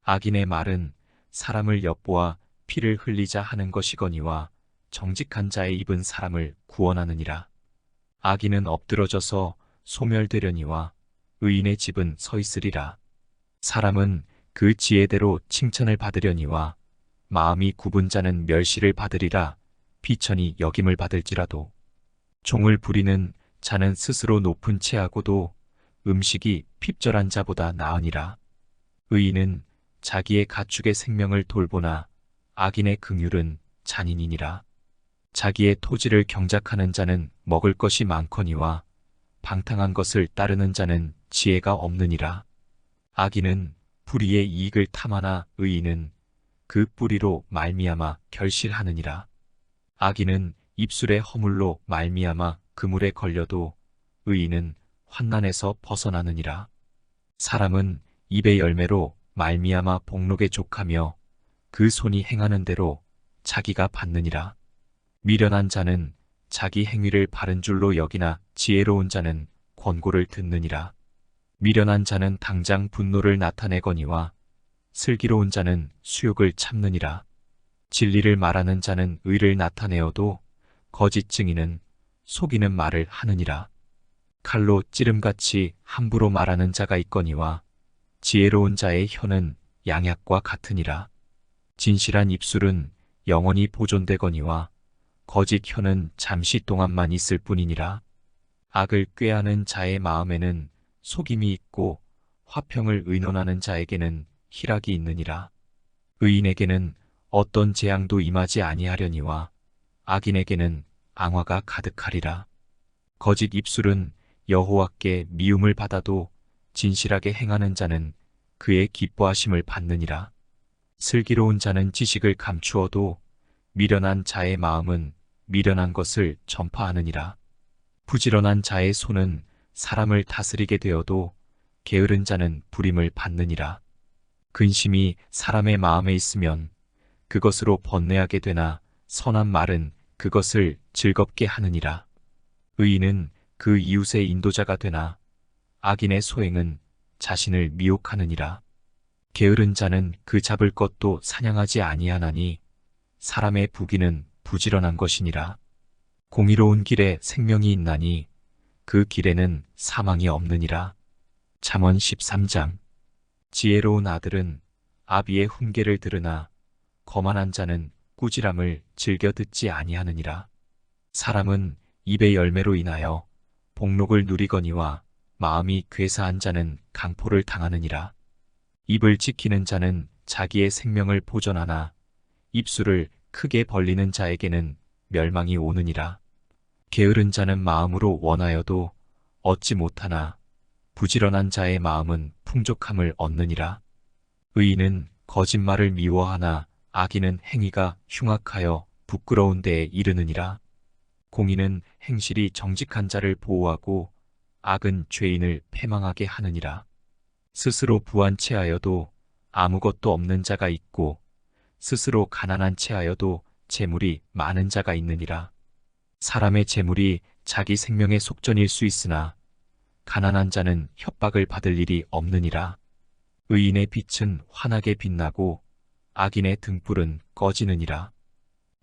악인의 말은 사람을 엿보아 피를 흘리자 하는 것이거니와 정직한 자의 입은 사람을 구원하느니라. 악인은 엎드러져서 소멸되려니와 의인의 집은 서 있으리라. 사람은 그 지혜대로 칭찬을 받으려니와 마음이 굽은 자는 멸시를 받으리라. 비천이 역임을 받을지라도 종을 부리는 자는 스스로 높은 채하고도 음식이 핍절한 자보다 나으니라. 의인은 자기의 가축의 생명을 돌보나 악인의 긍휼은 잔인이니라. 자기의 토지를 경작하는 자는 먹을 것이 많거니와 방탕한 것을 따르는 자는 지혜가 없느니라. 악인은 불의의 이익을 탐하나 의인은 그 뿌리로 말미암아 결실하느니라. 악인은 입술의 허물로 말미암아 그물에 걸려도 의인은 환난에서 벗어나느니라. 사람은 입의 열매로 말미암아 복록에 족하며 그 손이 행하는 대로 자기가 받느니라. 미련한 자는 자기 행위를 바른 줄로 여기나 지혜로운 자는 권고를 듣느니라. 미련한 자는 당장 분노를 나타내거니와 슬기로운 자는 수욕을 참느니라. 진리를 말하는 자는 의를 나타내어도 거짓 증인은 속이는 말을 하느니라. 칼로 찌름같이 함부로 말하는 자가 있거니와 지혜로운 자의 혀는 양약과 같으니라. 진실한 입술은 영원히 보존되거니와 거짓 혀는 잠시 동안만 있을 뿐이니라. 악을 꾀하는 자의 마음에는 속임이 있고 화평을 의논하는 자에게는 희락이 있느니라. 의인에게는 어떤 재앙도 임하지 아니하려니와 악인에게는 앙화가 가득하리라. 거짓 입술은 여호와께 미움을 받아도 진실하게 행하는 자는 그의 기뻐하심을 받느니라. 슬기로운 자는 지식을 감추어도 미련한 자의 마음은 미련한 것을 전파하느니라. 부지런한 자의 손은 사람을 다스리게 되어도 게으른 자는 부림을 받느니라. 근심이 사람의 마음에 있으면 그것으로 번뇌하게 되나 선한 말은 그것을 즐겁게 하느니라. 의인은 그 이웃의 인도자가 되나 악인의 소행은 자신을 미혹하느니라. 게으른 자는 그 잡을 것도 사냥하지 아니하나니 사람의 부귀는 부지런한 것이니라. 공의로운 길에 생명이 있나니 그 길에는 사망이 없느니라. 잠언 13장. 지혜로운 아들은 아비의 훈계를 들으나 거만한 자는 꾸지람을 즐겨 듣지 아니하느니라. 사람은 입의 열매로 인하여 복록을 누리거니와 마음이 괴사한 자는 강포를 당하느니라. 입을 지키는 자는 자기의 생명을 보존하나 입술을 크게 벌리는 자에게는 멸망이 오느니라. 게으른 자는 마음으로 원하여도 얻지 못하나 부지런한 자의 마음은 풍족함을 얻느니라. 의인은 거짓말을 미워하나 악인은 행위가 흉악하여 부끄러운 데에 이르느니라. 공의는 행실이 정직한 자를 보호하고 악은 죄인을 패망하게 하느니라. 스스로 부한 채하여도 아무것도 없는 자가 있고 스스로 가난한 채하여도 재물이 많은 자가 있느니라. 사람의 재물이 자기 생명의 속전일 수 있으나 가난한 자는 협박을 받을 일이 없느니라. 의인의 빛은 환하게 빛나고 악인의 등불은 꺼지느니라.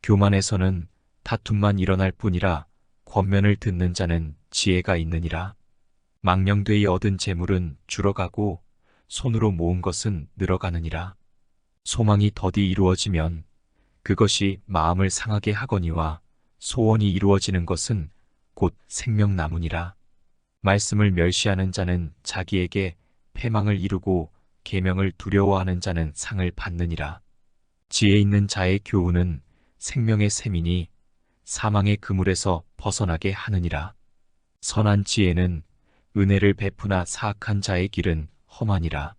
교만에서는 다툼만 일어날 뿐이라 권면을 듣는 자는 지혜가 있느니라. 망령되이 얻은 재물은 줄어가고 손으로 모은 것은 늘어가느니라. 소망이 더디 이루어지면 그것이 마음을 상하게 하거니와 소원이 이루어지는 것은 곧 생명나무니라. 말씀을 멸시하는 자는 자기에게 패망을 이루고 계명을 두려워하는 자는 상을 받느니라. 지혜 있는 자의 교훈은 생명의 샘이니 사망의 그물에서 벗어나게 하느니라. 선한 지혜는 은혜를 베푸나 사악한 자의 길은 험하니라.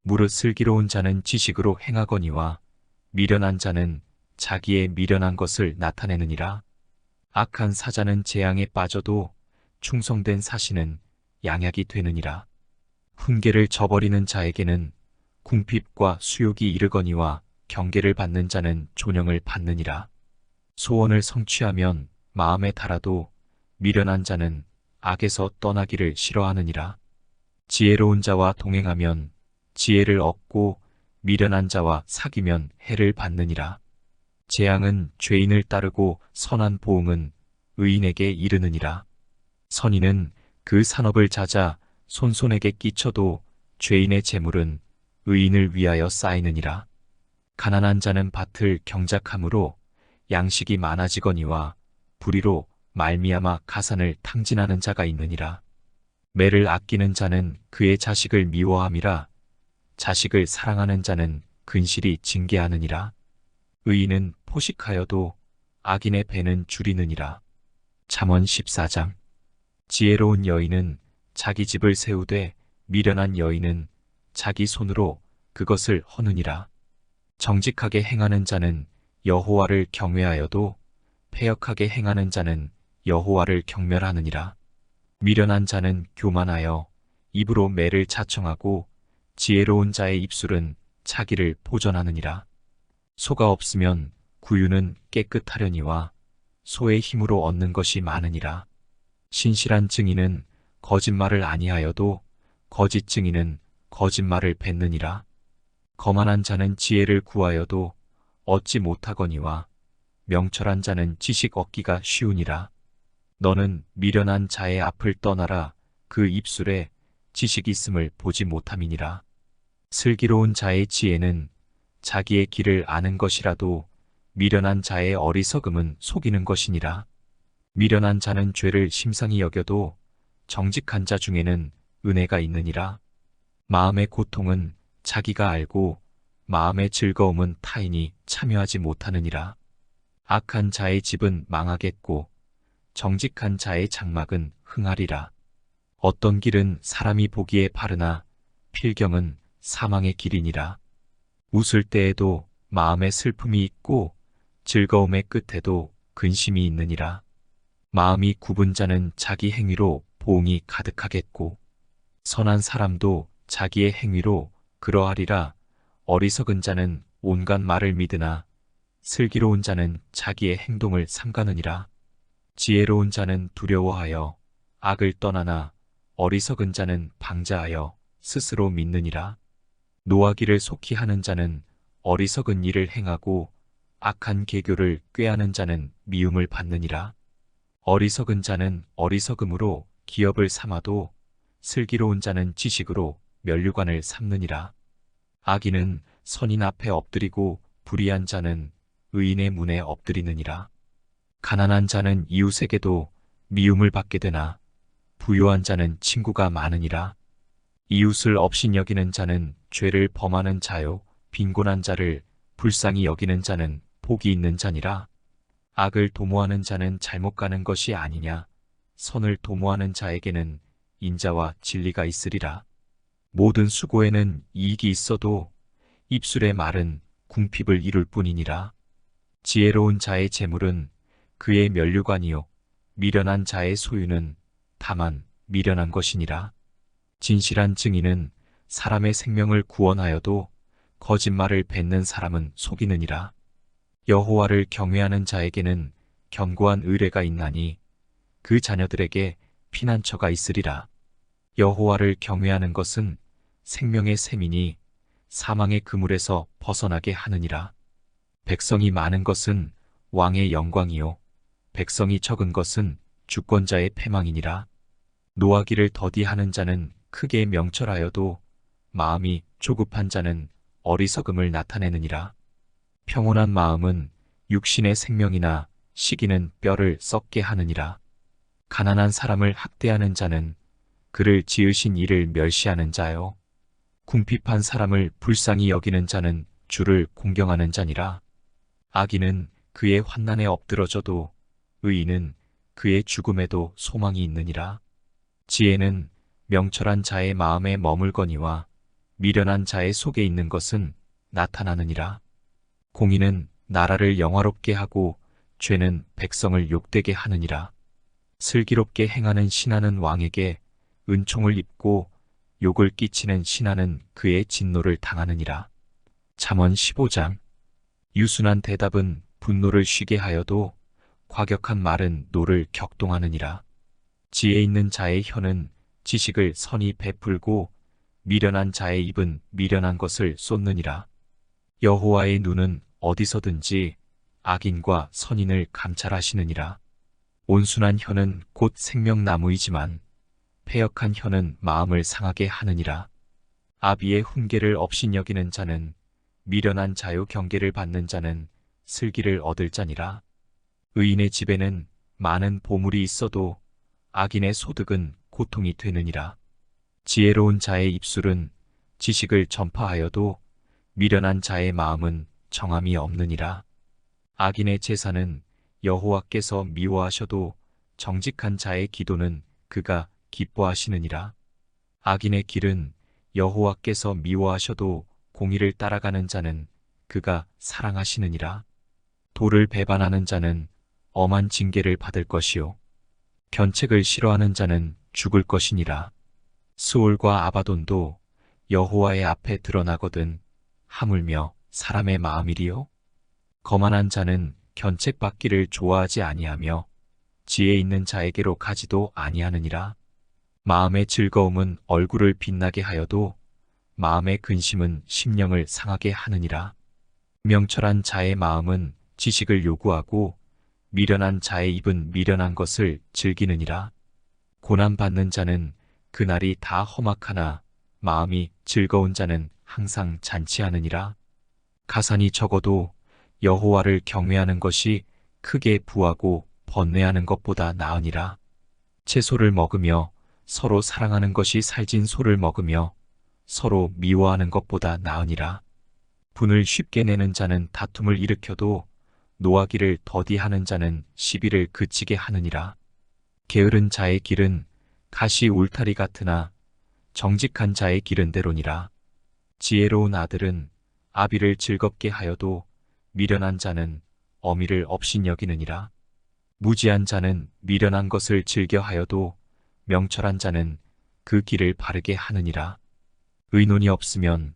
무릇 슬기로운 자는 지식으로 행하거니와 미련한 자는 자기의 미련한 것을 나타내느니라. 악한 사자는 재앙에 빠져도 충성된 사신은 양약이 되느니라. 훈계를 저버리는 자에게는 궁핍과 수욕이 이르거니와 경계를 받는 자는 존영을 받느니라. 소원을 성취하면 마음에 달아도 미련한 자는 악에서 떠나기를 싫어하느니라. 지혜로운 자와 동행하면 지혜를 얻고 미련한 자와 사귀면 해를 받느니라. 재앙은 죄인을 따르고 선한 보응은 의인에게 이르느니라. 선인은 그 산업을 찾아 손손에게 끼쳐도 죄인의 재물은 의인을 위하여 쌓이느니라. 가난한 자는 밭을 경작함으로 양식이 많아지거니와 불의로 말미암아 가산을 탕진하는 자가 있느니라. 매를 아끼는 자는 그의 자식을 미워함이라. 자식을 사랑하는 자는 근실이 징계하느니라. 의인은 포식하여도 악인의 배는 줄이느니라. 잠언 14장. 지혜로운 여인은 자기 집을 세우되 미련한 여인은 자기 손으로 그것을 허느니라. 정직하게 행하는 자는 여호와를 경외하여도 패역하게 행하는 자는 여호와를 경멸하느니라. 미련한 자는 교만하여 입으로 매를 자청하고 지혜로운 자의 입술은 자기를 보전하느니라. 소가 없으면 구유는 깨끗하려니와 소의 힘으로 얻는 것이 많으니라. 신실한 증인은 거짓말을 아니하여도 거짓 증인은 거짓말을 뱉느니라. 거만한 자는 지혜를 구하여도 얻지 못하거니와 명철한 자는 지식 얻기가 쉬우니라. 너는 미련한 자의 앞을 떠나라. 그 입술에 지식 있음을 보지 못함이니라. 슬기로운 자의 지혜는 자기의 길을 아는 것이라도 미련한 자의 어리석음은 속이는 것이니라. 미련한 자는 죄를 심상히 여겨도 정직한 자 중에는 은혜가 있느니라. 마음의 고통은 자기가 알고 마음의 즐거움은 타인이 참여하지 못하느니라. 악한 자의 집은 망하겠고 정직한 자의 장막은 흥하리라. 어떤 길은 사람이 보기에 바르나 필경은 사망의 길이니라. 웃을 때에도 마음에 슬픔이 있고 즐거움의 끝에도 근심이 있느니라. 마음이 굽은 자는 자기 행위로 보응이 가득하겠고 선한 사람도 자기의 행위로 그러하리라. 어리석은 자는 온갖 말을 믿으나 슬기로운 자는 자기의 행동을 삼가느니라. 지혜로운 자는 두려워하여 악을 떠나나 어리석은 자는 방자하여 스스로 믿느니라. 노하기를 속히 하는 자는 어리석은 일을 행하고 악한 계교를 꾀하는 자는 미움을 받느니라. 어리석은 자는 어리석음으로 기업을 삼아도 슬기로운 자는 지식으로 면류관을 삼느니라. 악인은 선인 앞에 엎드리고 불의한 자는 의인의 문에 엎드리느니라. 가난한 자는 이웃에게도 미움을 받게 되나 부유한 자는 친구가 많으니라. 이웃을 업신여기는 자는 죄를 범하는 자요 빈곤한 자를 불쌍히 여기는 자는 복이 있는 자니라. 악을 도모하는 자는 잘못 가는 것이 아니냐. 선을 도모하는 자에게는 인자와 진리가 있으리라. 모든 수고에는 이익이 있어도 입술의 말은 궁핍을 이룰 뿐이니라. 지혜로운 자의 재물은 그의 면류관이요 미련한 자의 소유는 다만 미련한 것이니라. 진실한 증인은 사람의 생명을 구원하여도 거짓말을 뱉는 사람은 속이느니라. 여호와를 경외하는 자에게는 견고한 의뢰가 있나니 그 자녀들에게 피난처가 있으리라. 여호와를 경외하는 것은 생명의 샘이니 사망의 그물에서 벗어나게 하느니라. 백성이 많은 것은 왕의 영광이요 백성이 적은 것은 주권자의 패망이니라. 노하기를 더디하는 자는 크게 명철하여도 마음이 조급한 자는 어리석음을 나타내느니라. 평온한 마음은 육신의 생명이나 시기는 뼈를 썩게 하느니라. 가난한 사람을 학대하는 자는 그를 지으신 이를 멸시하는 자요. 궁핍한 사람을 불쌍히 여기는 자는 주를 공경하는 자니라. 악인은 그의 환난에 엎드러져도 의인은 그의 죽음에도 소망이 있느니라. 지혜는 명철한 자의 마음에 머물거니와 미련한 자의 속에 있는 것은 나타나느니라. 공의는 나라를 영화롭게 하고 죄는 백성을 욕되게 하느니라. 슬기롭게 행하는 신하는 왕에게 은총을 입고 욕을 끼치는 신하는 그의 진노를 당하느니라. 잠언 15장. 유순한 대답은 분노를 쉬게 하여도 과격한 말은 노를 격동하느니라. 지혜 있는 자의 혀는 지식을 선히 베풀고 미련한 자의 입은 미련한 것을 쏟느니라. 여호와의 눈은 어디서든지 악인과 선인을 감찰하시느니라. 온순한 혀는 곧 생명나무이지만 패역한 혀는 마음을 상하게 하느니라. 아비의 훈계를 업신여기는 자는 미련한 자요 경계를 받는 자는 슬기를 얻을 자니라. 의인의 집에는 많은 보물이 있어도 악인의 소득은 고통이 되느니라. 지혜로운 자의 입술은 지식을 전파하여도 미련한 자의 마음은 정함이 없느니라. 악인의 제사는 여호와께서 미워하셔도 정직한 자의 기도는 그가 기뻐하시느니라. 악인의 길은 여호와께서 미워하셔도 공의를 따라가는 자는 그가 사랑하시느니라. 도를 배반하는 자는 엄한 징계를 받을 것이요 견책을 싫어하는 자는 죽을 것이니라. 수올과 아바돈도 여호와의 앞에 드러나거든 하물며 사람의 마음이리요. 거만한 자는 견책받기를 좋아하지 아니하며 지혜 있는 자에게로 가지도 아니하느니라. 마음의 즐거움은 얼굴을 빛나게 하여도 마음의 근심은 심령을 상하게 하느니라. 명철한 자의 마음은 지식을 요구하고 미련한 자의 입은 미련한 것을 즐기느니라. 고난받는 자는 그날이 다 험악하나 마음이 즐거운 자는 항상 잔치하느니라. 가산이 적어도 여호와를 경외하는 것이 크게 부하고 번뇌하는 것보다 나으니라. 채소를 먹으며 서로 사랑하는 것이 살진 소를 먹으며 서로 미워하는 것보다 나으니라. 분을 쉽게 내는 자는 다툼을 일으켜도 노하기를 더디하는 자는 시비를 그치게 하느니라. 게으른 자의 길은 가시 울타리 같으나 정직한 자의 길은 대로니라. 지혜로운 아들은 아비를 즐겁게 하여도 미련한 자는 어미를 업신여기느니라. 무지한 자는 미련한 것을 즐겨 하여도 명철한 자는 그 길을 바르게 하느니라. 의논이 없으면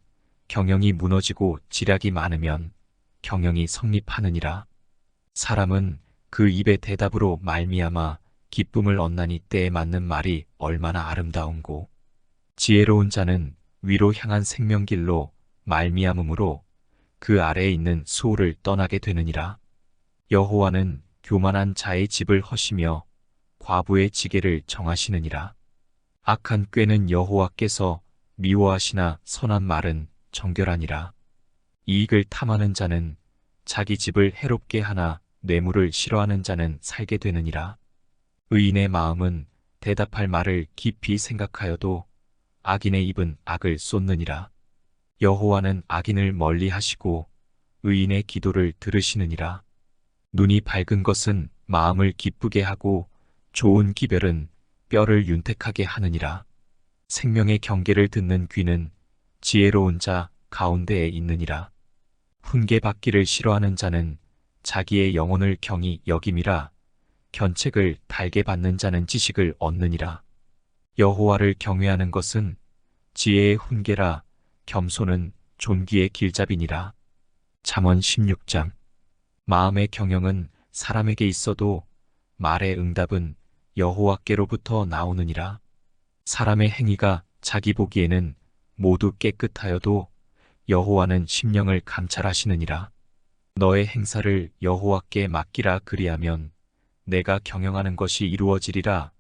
경영이 무너지고 지략이 많으면 경영이 성립하느니라. 사람은 그 입의 대답으로 말미암아 기쁨을 얻나니 때에 맞는 말이 얼마나 아름다운고. 지혜로운 자는 위로 향한 생명길로 말미암음으로 그 아래에 있는 수호를 떠나게 되느니라. 여호와는 교만한 자의 집을 허시며 과부의 지게를 정하시느니라. 악한 꾀는 여호와께서 미워하시나 선한 말은 정결하니라. 이익을 탐하는 자는 자기 집을 해롭게 하나 뇌물을 싫어하는 자는 살게 되느니라. 의인의 마음은 대답할 말을 깊이 생각하여도 악인의 입은 악을 쏟느니라. 여호와는 악인을 멀리하시고 의인의 기도를 들으시느니라. 눈이 밝은 것은 마음을 기쁘게 하고 좋은 기별은 뼈를 윤택하게 하느니라. 생명의 경계를 듣는 귀는 지혜로운 자 가운데에 있느니라. 훈계받기를 싫어하는 자는 자기의 영혼을 경히 여김이라. 견책을 달게 받는 자는 지식을 얻느니라. 여호와를 경외하는 것은 지혜의 훈계라. 겸손은 존귀의 길잡이니라. 잠언 16장. 마음의 경영은 사람에게 있어도 말의 응답은 여호와께로부터 나오느니라. 사람의 행위가 자기 보기에는 모두 깨끗하여도 여호와는 심령을 감찰하시느니라. 너의 행사를 여호와께 맡기라. 그리하면 내가 경영하는 것이 이루어지리라.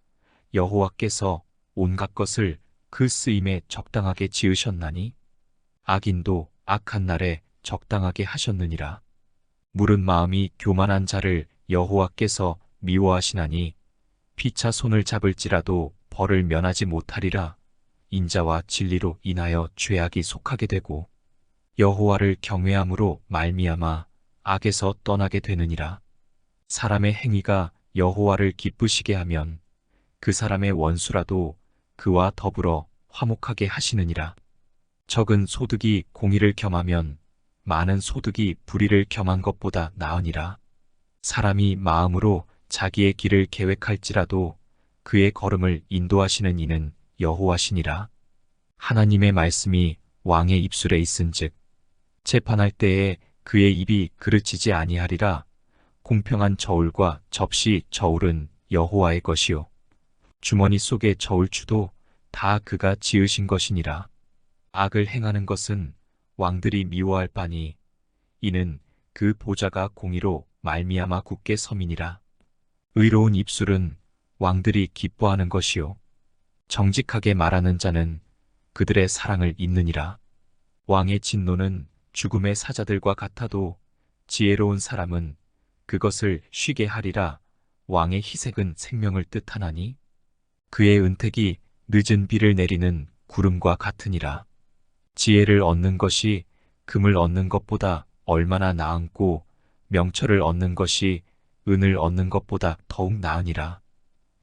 여호와께서 온갖 것을 그 쓰임에 적당하게 지으셨나니 악인도 악한 날에 적당하게 하셨느니라. 물은 마음이 교만한 자를 여호와께서 미워하시나니 피차 손을 잡을지라도 벌을 면하지 못하리라. 인자와 진리로 인하여 죄악이 속하게 되고 여호와를 경외함으로 말미암아 악에서 떠나게 되느니라. 사람의 행위가 여호와를 기쁘시게 하면 그 사람의 원수라도 그와 더불어 화목하게 하시느니라. 적은 소득이 공의를 겸하면 많은 소득이 불의를 겸한 것보다 나으니라. 사람이 마음으로 자기의 길을 계획할지라도 그의 걸음을 인도하시는 이는 여호와시니라. 하나님의 말씀이 왕의 입술에 있은즉 재판할 때에 그의 입이 그르치지 아니하리라. 공평한 저울과 접시 저울은 여호와의 것이요 주머니 속의 저울추도 다 그가 지으신 것이니라. 악을 행하는 것은 왕들이 미워할 바니 이는 그 보좌가 공의로 말미암아 굳게 섬이니라. 의로운 입술은 왕들이 기뻐하는 것이요 정직하게 말하는 자는 그들의 사랑을 잇느니라. 왕의 진노는 죽음의 사자들과 같아도 지혜로운 사람은 그것을 쉬게 하리라. 왕의 희색은 생명을 뜻하나니 그의 은택이 늦은 비를 내리는 구름과 같으니라. 지혜를 얻는 것이 금을 얻는 것보다 얼마나 나은고 명철을 얻는 것이 은을 얻는 것보다 더욱 나으니라.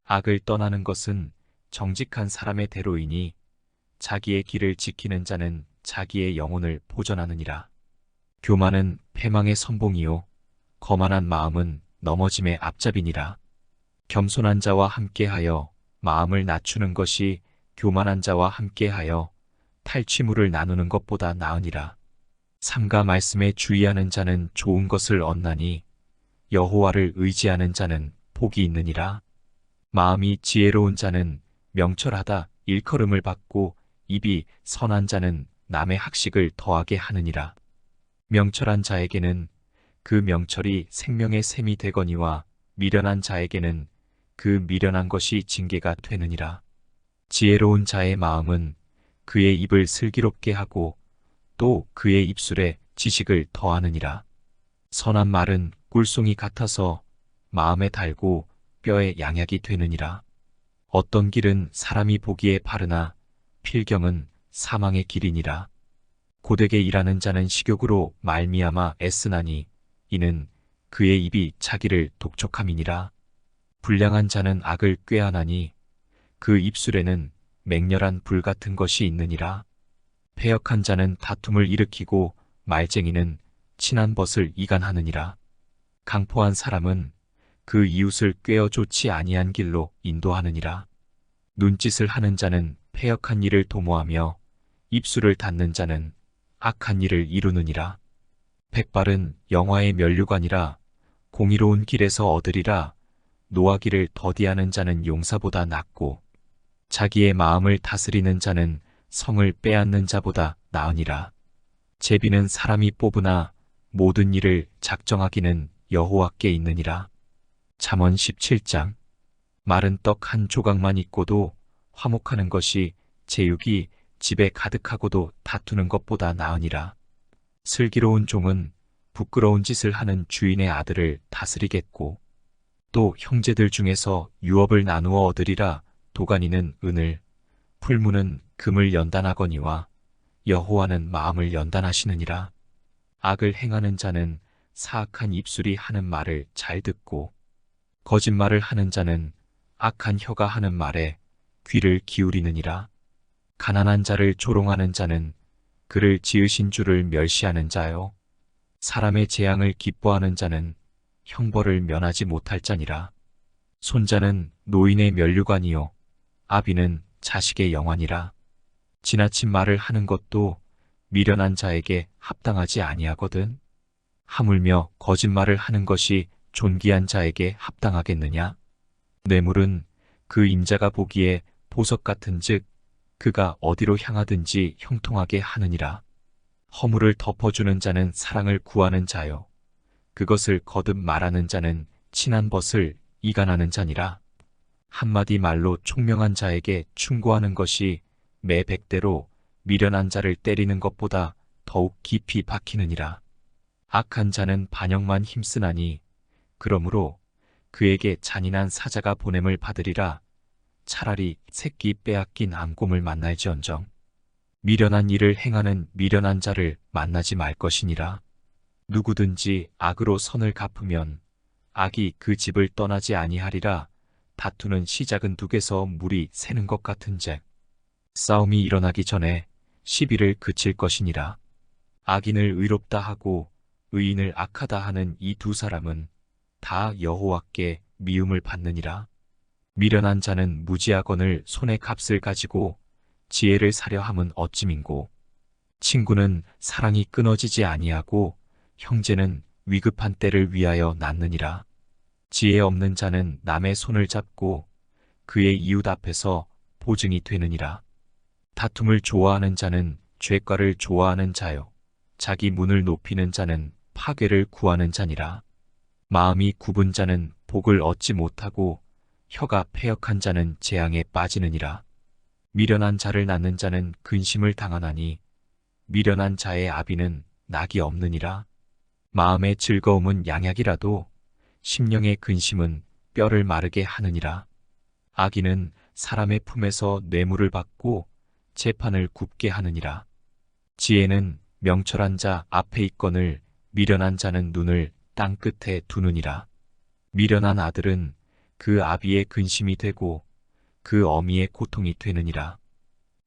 악을 떠나는 것은 정직한 사람의 대로이니 자기의 길을 지키는 자는 자기의 영혼을 보전하느니라. 교만은 패망의 선봉이요 거만한 마음은 넘어짐의 앞잡이니라. 겸손한 자와 함께하여 마음을 낮추는 것이 교만한 자와 함께하여 탈취물을 나누는 것보다 나으니라. 삼가 말씀에 주의하는 자는 좋은 것을 얻나니 여호와를 의지하는 자는 복이 있느니라. 마음이 지혜로운 자는 명철하다 일컬음을 받고 입이 선한 자는 남의 학식을 더하게 하느니라. 명철한 자에게는 그 명철이 생명의 샘이 되거니와 미련한 자에게는 그 미련한 것이 징계가 되느니라. 지혜로운 자의 마음은 그의 입을 슬기롭게 하고 또 그의 입술에 지식을 더하느니라. 선한 말은 꿀송이 같아서 마음에 달고 뼈에 양약이 되느니라. 어떤 길은 사람이 보기에 바르나 필경은 사망의 길이니라. 고되게 일하는 자는 식욕으로 말미암아 애쓰나니 이는 그의 입이 자기를 독촉함이니라. 불량한 자는 악을 꾀하나니 그 입술에는 맹렬한 불 같은 것이 있느니라. 패역한 자는 다툼을 일으키고 말쟁이는 친한 벗을 이간하느니라. 강포한 사람은 그 이웃을 꾀어 좋지 아니한 길로 인도하느니라. 눈짓을 하는 자는 패역한 일을 도모하며 입술을 닫는 자는 악한 일을 이루느니라. 백발은 영화의 면류관이라 공의로운 길에서 얻으리라. 노하기를 더디하는 자는 용사보다 낫고 자기의 마음을 다스리는 자는 성을 빼앗는 자보다 나으니라. 제비는 사람이 뽑으나 모든 일을 작정하기는 여호와께 있느니라. 잠언 17장. 마른 떡 한 조각만 있고도 화목하는 것이 제육이 집에 가득하고도 다투는 것보다 나으니라. 슬기로운 종은 부끄러운 짓을 하는 주인의 아들을 다스리겠고 또 형제들 중에서 유업을 나누어 얻으리라. 도가니는 은을 풀무는 금을 연단하거니와 여호와는 마음을 연단하시느니라. 악을 행하는 자는 사악한 입술이 하는 말을 잘 듣고 거짓말을 하는 자는 악한 혀가 하는 말에 귀를 기울이느니라. 가난한 자를 조롱하는 자는 그를 지으신 주를 멸시하는 자요 사람의 재앙을 기뻐하는 자는 형벌을 면하지 못할 자니라. 손자는 노인의 면류관이요 아비는 자식의 영환이라. 지나친 말을 하는 것도 미련한 자에게 합당하지 아니하거든. 하물며 거짓말을 하는 것이 존귀한 자에게 합당하겠느냐. 뇌물은 그 임자가 보기에 보석 같은즉 그가 어디로 향하든지 형통하게 하느니라. 허물을 덮어주는 자는 사랑을 구하는 자요 그것을 거듭 말하는 자는 친한 벗을 이간하는 자니라. 한마디 말로 총명한 자에게 충고하는 것이 매 100대로 미련한 자를 때리는 것보다 더욱 깊이 박히느니라. 악한 자는 반역만 힘쓰나니 그러므로 그에게 잔인한 사자가 보냄을 받으리라. 차라리 새끼 빼앗긴 암곰을 만날지언정 미련한 일을 행하는 미련한 자를 만나지 말 것이니라. 누구든지 악으로 선을 갚으면 악이 그 집을 떠나지 아니하리라. 다투는 시작은 둑에서 물이 새는 것 같은즉 싸움이 일어나기 전에 시비를 그칠 것이니라. 악인을 의롭다 하고 의인을 악하다 하는 이 두 사람은 다 여호와께 미움을 받느니라. 미련한 자는 무지하거늘 손에 값을 가지고 지혜를 사려 함은 어찌민고. 친구는 사랑이 끊어지지 아니하고 형제는 위급한 때를 위하여 낳느니라. 지혜 없는 자는 남의 손을 잡고 그의 이웃 앞에서 보증이 되느니라. 다툼을 좋아하는 자는 죄과를 좋아하는 자요 자기 문을 높이는 자는 파괴를 구하는 자니라. 마음이 굽은 자는 복을 얻지 못하고 혀가 패역한 자는 재앙에 빠지느니라. 미련한 자를 낳는 자는 근심을 당하나니 미련한 자의 아비는 낙이 없느니라. 마음의 즐거움은 양약이라도 심령의 근심은 뼈를 마르게 하느니라. 악인은 사람의 품에서 뇌물을 받고 재판을 굽게 하느니라. 지혜는 명철한 자 앞에 있거늘 미련한 자는 눈을 땅 끝에 두느니라. 미련한 아들은 그 아비의 근심이 되고 그 어미의 고통이 되느니라.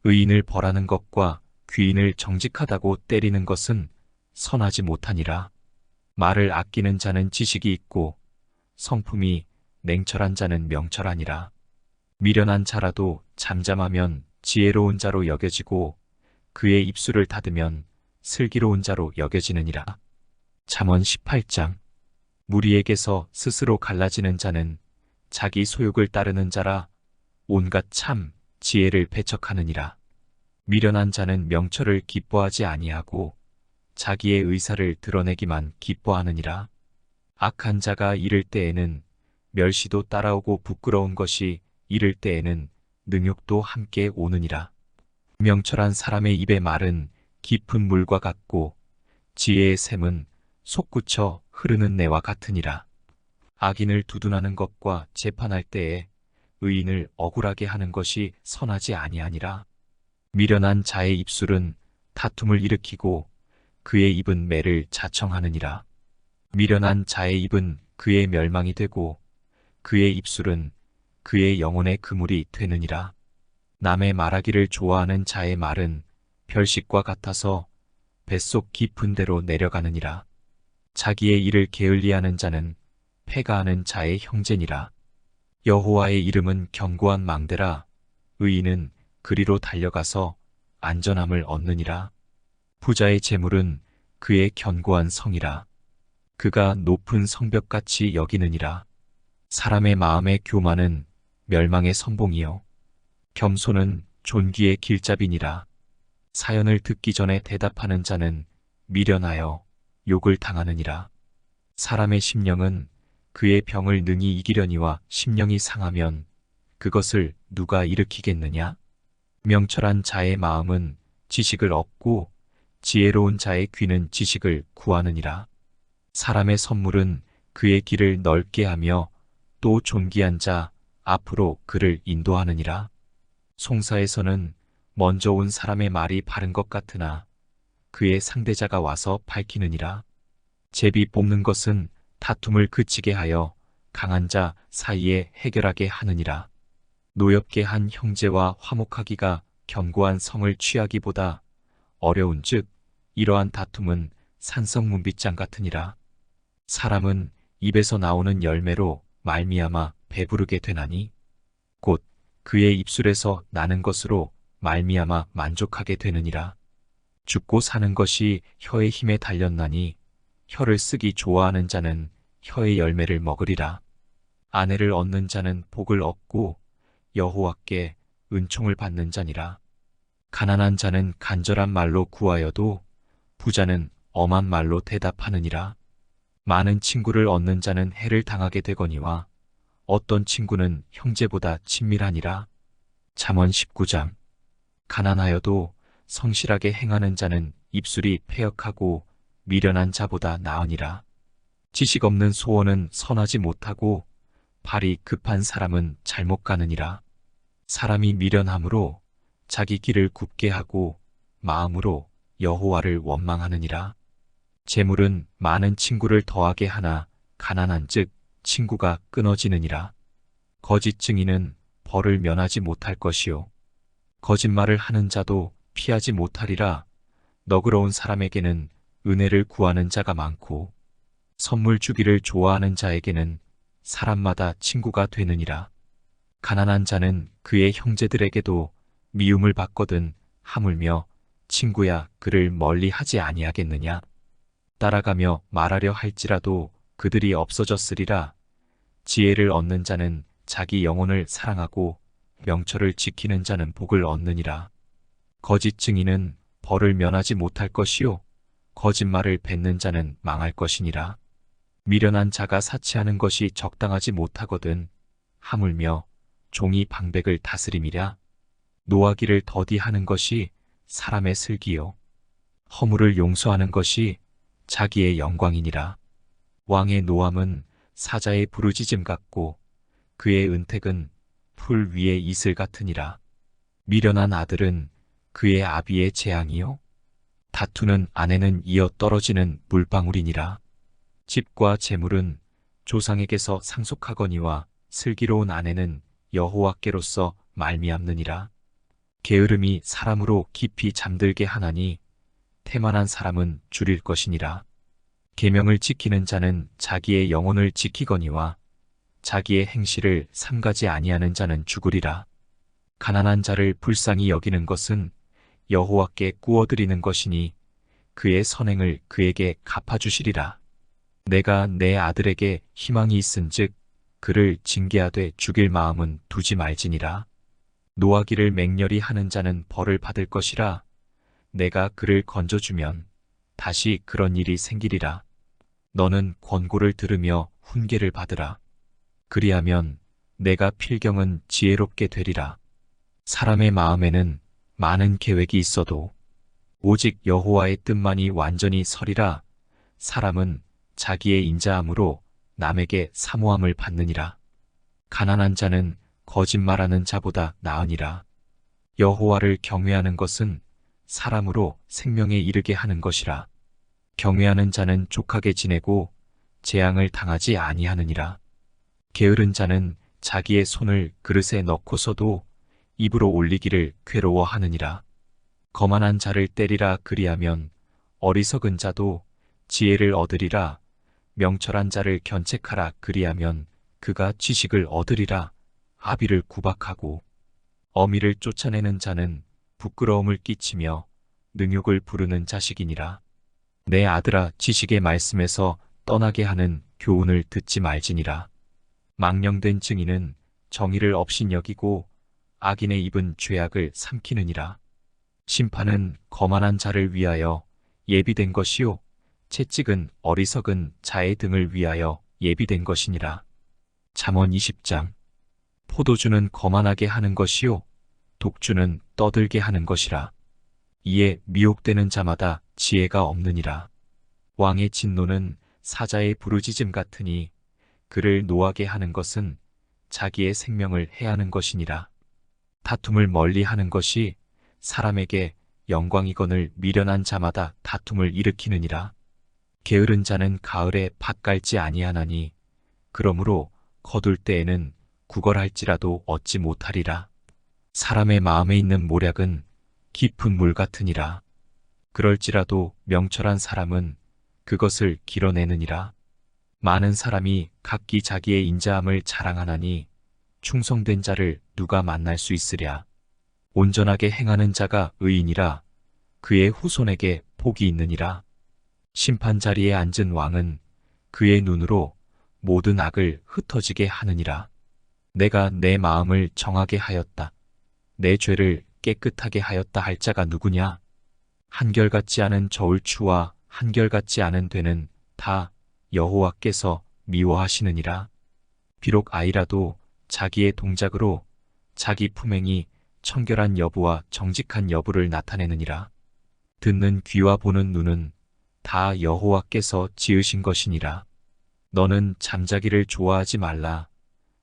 의인을 벌하는 것과 귀인을 정직하다고 때리는 것은 선하지 못하니라. 말을 아끼는 자는 지식이 있고 성품이 냉철한 자는 명철하니라. 미련한 자라도 잠잠하면 지혜로운 자로 여겨지고 그의 입술을 닫으면 슬기로운 자로 여겨지느니라. 잠언 18장. 무리에게서 스스로 갈라지는 자는 자기 소욕을 따르는 자라. 온갖 참 지혜를 배척하느니라. 미련한 자는 명철을 기뻐하지 아니하고 자기의 의사를 드러내기만 기뻐하느니라. 악한 자가 이를 때에는 멸시도 따라오고 부끄러운 것이 이를 때에는 능욕도 함께 오느니라. 명철한 사람의 입의 말은 깊은 물과 같고 지혜의 샘은 솟구쳐 흐르는 내와 같으니라. 악인을 두둔하는 것과 재판할 때에 의인을 억울하게 하는 것이 선하지 아니하니라. 미련한 자의 입술은 다툼을 일으키고 그의 입은 매를 자청하느니라. 미련한 자의 입은 그의 멸망이 되고 그의 입술은 그의 영혼의 그물이 되느니라. 남의 말하기를 좋아하는 자의 말은 별식과 같아서 뱃속 깊은 데로 내려가느니라. 자기의 일을 게을리하는 자는 패가하는 자의 형제니라. 여호와의 이름은 견고한 망대라. 의인은 그리로 달려가서 안전함을 얻느니라. 부자의 재물은 그의 견고한 성이라. 그가 높은 성벽같이 여기느니라. 사람의 마음의 교만은 멸망의 선봉이요 겸손은 존귀의 길잡이니라. 사연을 듣기 전에 대답하는 자는 미련하여 욕을 당하느니라. 사람의 심령은 그의 병을 능히 이기려니와 심령이 상하면 그것을 누가 일으키겠느냐? 명철한 자의 마음은 지식을 얻고 지혜로운 자의 귀는 지식을 구하느니라. 사람의 선물은 그의 길을 넓게 하며 또 존귀한 자 앞으로 그를 인도하느니라. 송사에서는 먼저 온 사람의 말이 바른 것 같으나 그의 상대자가 와서 밝히느니라. 제비 뽑는 것은 다툼을 그치게 하여 강한 자 사이에 해결하게 하느니라. 노엽게 한 형제와 화목하기가 견고한 성을 취하기보다 어려운즉 이러한 다툼은 산성문빗장 같으니라. 사람은 입에서 나오는 열매로 말미암아 배부르게 되나니 곧 그의 입술에서 나는 것으로 말미암아 만족하게 되느니라. 죽고 사는 것이 혀의 힘에 달렸나니 혀를 쓰기 좋아하는 자는 혀의 열매를 먹으리라. 아내를 얻는 자는 복을 얻고 여호와께 은총을 받는 자니라. 가난한 자는 간절한 말로 구하여도 부자는 엄한 말로 대답하느니라. 많은 친구를 얻는 자는 해를 당하게 되거니와 어떤 친구는 형제보다 친밀하니라. 잠언 19장. 가난하여도 성실하게 행하는 자는 입술이 패역하고 미련한 자보다 나으니라. 지식 없는 소원은 선하지 못하고 발이 급한 사람은 잘못 가느니라. 사람이 미련함으로 자기 길을 굽게 하고 마음으로 여호와를 원망하느니라. 재물은 많은 친구를 더하게 하나 가난한즉 친구가 끊어지느니라. 거짓 증인은 벌을 면하지 못할 것이요 거짓말을 하는 자도 피하지 못하리라. 너그러운 사람에게는 은혜를 구하는 자가 많고 선물 주기를 좋아하는 자에게는 사람마다 친구가 되느니라. 가난한 자는 그의 형제들에게도 미움을 받거든 하물며 친구야 그를 멀리 하지 아니하겠느냐. 따라가며 말하려 할지라도 그들이 없어졌으리라. 지혜를 얻는 자는 자기 영혼을 사랑하고 명철을 지키는 자는 복을 얻느니라. 거짓 증인은 벌을 면하지 못할 것이요 거짓말을 뱉는 자는 망할 것이니라. 미련한 자가 사치하는 것이 적당하지 못하거든 하물며 종이 방백을 다스림이랴. 노하기를 더디하는 것이 사람의 슬기요 허물을 용서하는 것이 자기의 영광이니라. 왕의 노함은 사자의 부르짖음 같고 그의 은택은 풀 위의 이슬 같으니라. 미련한 아들은 그의 아비의 재앙이요 다투는 아내는 이어 떨어지는 물방울이니라. 집과 재물은 조상에게서 상속하거니와 슬기로운 아내는 여호와께로서 말미암느니라. 게으름이 사람으로 깊이 잠들게 하나니 태만한 사람은 줄일 것이니라. 계명을 지키는 자는 자기의 영혼을 지키거니와 자기의 행실을 삼가지 아니하는 자는 죽으리라. 가난한 자를 불쌍히 여기는 것은 여호와께 구워드리는 것이니 그의 선행을 그에게 갚아주시리라. 내가 내 아들에게 희망이 있은즉 그를 징계하되 죽일 마음은 두지 말지니라. 노하기를 맹렬히 하는 자는 벌을 받을 것이라. 내가 그를 건져주면 다시 그런 일이 생기리라. 너는 권고를 들으며 훈계를 받으라. 그리하면 내가 필경은 지혜롭게 되리라. 사람의 마음에는 많은 계획이 있어도 오직 여호와의 뜻만이 완전히 서리라. 사람은 자기의 인자함으로 남에게 사모함을 받느니라. 가난한 자는 거짓말하는 자보다 나으니라. 여호와를 경외하는 것은 사람으로 생명에 이르게 하는 것이라. 경외하는 자는 족하게 지내고 재앙을 당하지 아니하느니라. 게으른 자는 자기의 손을 그릇에 넣고서도 입으로 올리기를 괴로워하느니라. 거만한 자를 때리라. 그리하면 어리석은 자도 지혜를 얻으리라. 명철한 자를 견책하라. 그리하면 그가 지식을 얻으리라. 아비를 구박하고 어미를 쫓아내는 자는 부끄러움을 끼치며 능욕을 부르는 자식이니라. 내 아들아, 지식의 말씀에서 떠나게 하는 교훈을 듣지 말지니라. 망령된 증인은 정의를 업신여기고 악인의 입은 죄악을 삼키느니라. 심판은 거만한 자를 위하여 예비된 것이요 채찍은 어리석은 자의 등을 위하여 예비된 것이니라. 잠언 20장. 포도주는 거만하게 하는 것이요 독주는 떠들게 하는 것이라. 이에 미혹되는 자마다 지혜가 없느니라. 왕의 진노는 사자의 부르짖음 같으니 그를 노하게 하는 것은 자기의 생명을 해하는 것이니라. 다툼을 멀리하는 것이 사람에게 영광이거늘 미련한 자마다 다툼을 일으키느니라. 게으른 자는 가을에 밭 갈지 아니하나니 그러므로 거둘 때에는 구걸할지라도 얻지 못하리라. 사람의 마음에 있는 모략은 깊은 물 같으니라. 그럴지라도 명철한 사람은 그것을 길어내느니라. 많은 사람이 각기 자기의 인자함을 자랑하나니 충성된 자를 누가 만날 수 있으랴. 온전하게 행하는 자가 의인이라. 그의 후손에게 복이 있느니라. 심판 자리에 앉은 왕은 그의 눈으로 모든 악을 흩어지게 하느니라. 내가 내 마음을 정하게 하였다. 내 죄를 깨끗하게 하였다 할 자가 누구냐? 한결같지 않은 저울추와 한결같지 않은 되는 다 여호와께서 미워하시느니라. 비록 아이라도 자기의 동작으로 자기 품행이 청결한 여부와 정직한 여부를 나타내느니라. 듣는 귀와 보는 눈은 다 여호와께서 지으신 것이니라. 너는 잠자기를 좋아하지 말라.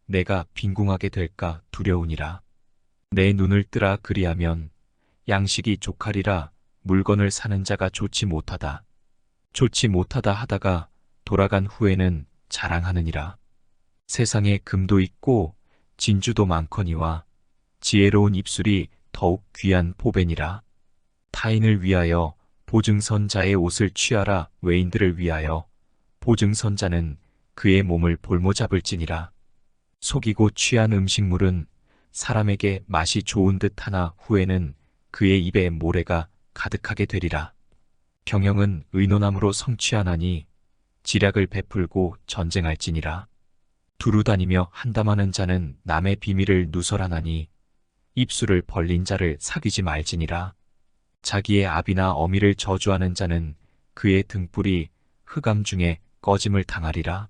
내가 빈궁하게 될까 두려우니라. 내 눈을 뜨라 그리하면 양식이 족하리라. 물건을 사는 자가 좋지 못하다. 좋지 못하다 하다가 돌아간 후에는 자랑하느니라. 세상에 금도 있고 진주도 많거니와 지혜로운 입술이 더욱 귀한 보배니라. 타인을 위하여 보증선자의 옷을 취하라. 외인들을 위하여 보증선자는 그의 몸을 볼모잡을지니라. 속이고 취한 음식물은 사람에게 맛이 좋은 듯 하나 후에는 그의 입에 모래가 가득하게 되리라. 경영은 의논함으로 성취하나니 지략을 베풀고 전쟁할지니라. 두루 다니며 한담하는 자는 남의 비밀을 누설하나니 입술을 벌린 자를 사귀지 말지니라. 자기의 아비나 어미를 저주하는 자는 그의 등불이 흑암 중에 꺼짐을 당하리라.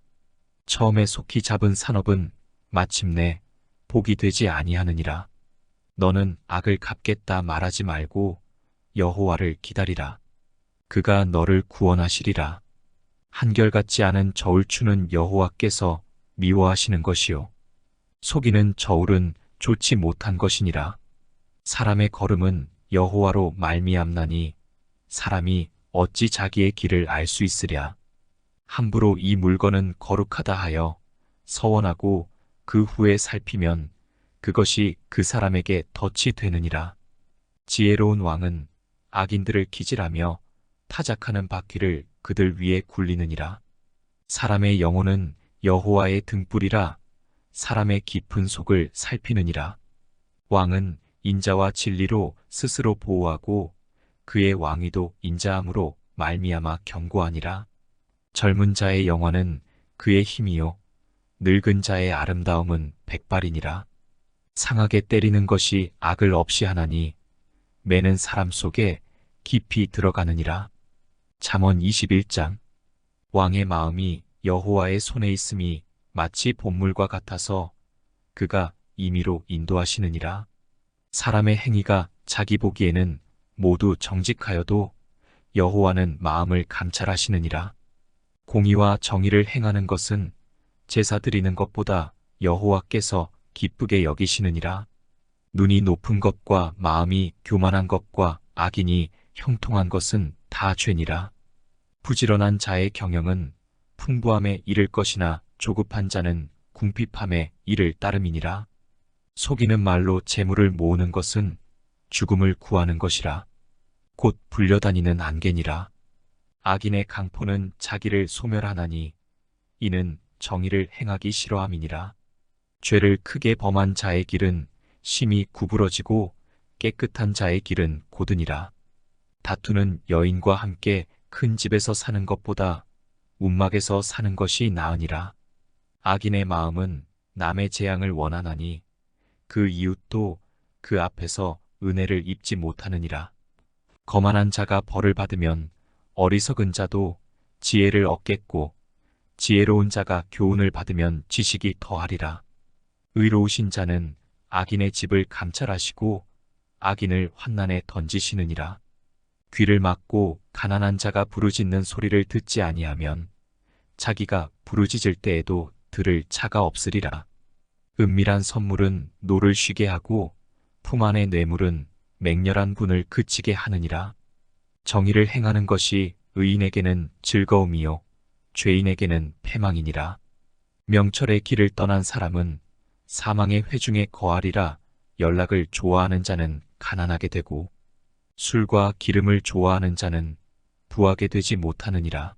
처음에 속히 잡은 산업은 마침내 복이 되지 아니하느니라. 너는 악을 갚겠다 말하지 말고 여호와를 기다리라. 그가 너를 구원하시리라. 한결같지 않은 저울추는 여호와께서 미워하시는 것이요 속이는 저울은 좋지 못한 것이니라. 사람의 걸음은 여호와로 말미암나니 사람이 어찌 자기의 길을 알 수 있으랴. 함부로 이 물건은 거룩하다 하여 서원하고 그 후에 살피면 그것이 그 사람에게 덫이 되느니라. 지혜로운 왕은 악인들을 기질하며 타작하는 바퀴를 그들 위에 굴리느니라. 사람의 영혼은 여호와의 등불이라. 사람의 깊은 속을 살피느니라. 왕은 인자와 진리로 스스로 보호하고 그의 왕위도 인자함으로 말미암아 견고하니라. 젊은 자의 영화는 그의 힘이요 늙은 자의 아름다움은 백발이니라. 상하게 때리는 것이 악을 없이 하나니 매는 사람 속에 깊이 들어가느니라. 잠언 21장. 왕의 마음이 여호와의 손에 있음이 마치 봇물과 같아서 그가 임의로 인도하시느니라. 사람의 행위가 자기 보기에는 모두 정직하여도 여호와는 마음을 감찰하시느니라. 공의와 정의를 행하는 것은 제사 드리는 것보다 여호와께서 기쁘게 여기시느니라. 눈이 높은 것과 마음이 교만한 것과 악인이 형통한 것은 다 죄니라. 부지런한 자의 경영은 풍부함에 이를 것이나 조급한 자는 궁핍함에 이를 따름이니라. 속이는 말로 재물을 모으는 것은 죽음을 구하는 것이라. 곧 불려다니는 안개니라. 악인의 강포는 자기를 소멸하나니 이는 정의를 행하기 싫어함이니라. 죄를 크게 범한 자의 길은 심히 구부러지고 깨끗한 자의 길은 고드니라. 다투는 여인과 함께 큰 집에서 사는 것보다 움막에서 사는 것이 나으니라. 악인의 마음은 남의 재앙을 원하나니 그 이웃도 그 앞에서 은혜를 입지 못하느니라. 거만한 자가 벌을 받으면 어리석은 자도 지혜를 얻겠고 지혜로운 자가 교훈을 받으면 지식이 더하리라. 의로우신 자는 악인의 집을 감찰하시고 악인을 환난에 던지시느니라. 귀를 막고 가난한 자가 부르짖는 소리를 듣지 아니하면 자기가 부르짖을 때에도 들을 차가 없으리라. 은밀한 선물은 노를 쉬게 하고 품 안의 뇌물은 맹렬한 분을 그치게 하느니라. 정의를 행하는 것이 의인에게는 즐거움이요 죄인에게는 패망이니라. 명철의 길을 떠난 사람은 사망의 회중에 거하리라. 연락을 좋아하는 자는 가난하게 되고 술과 기름을 좋아하는 자는 부하게 되지 못하느니라.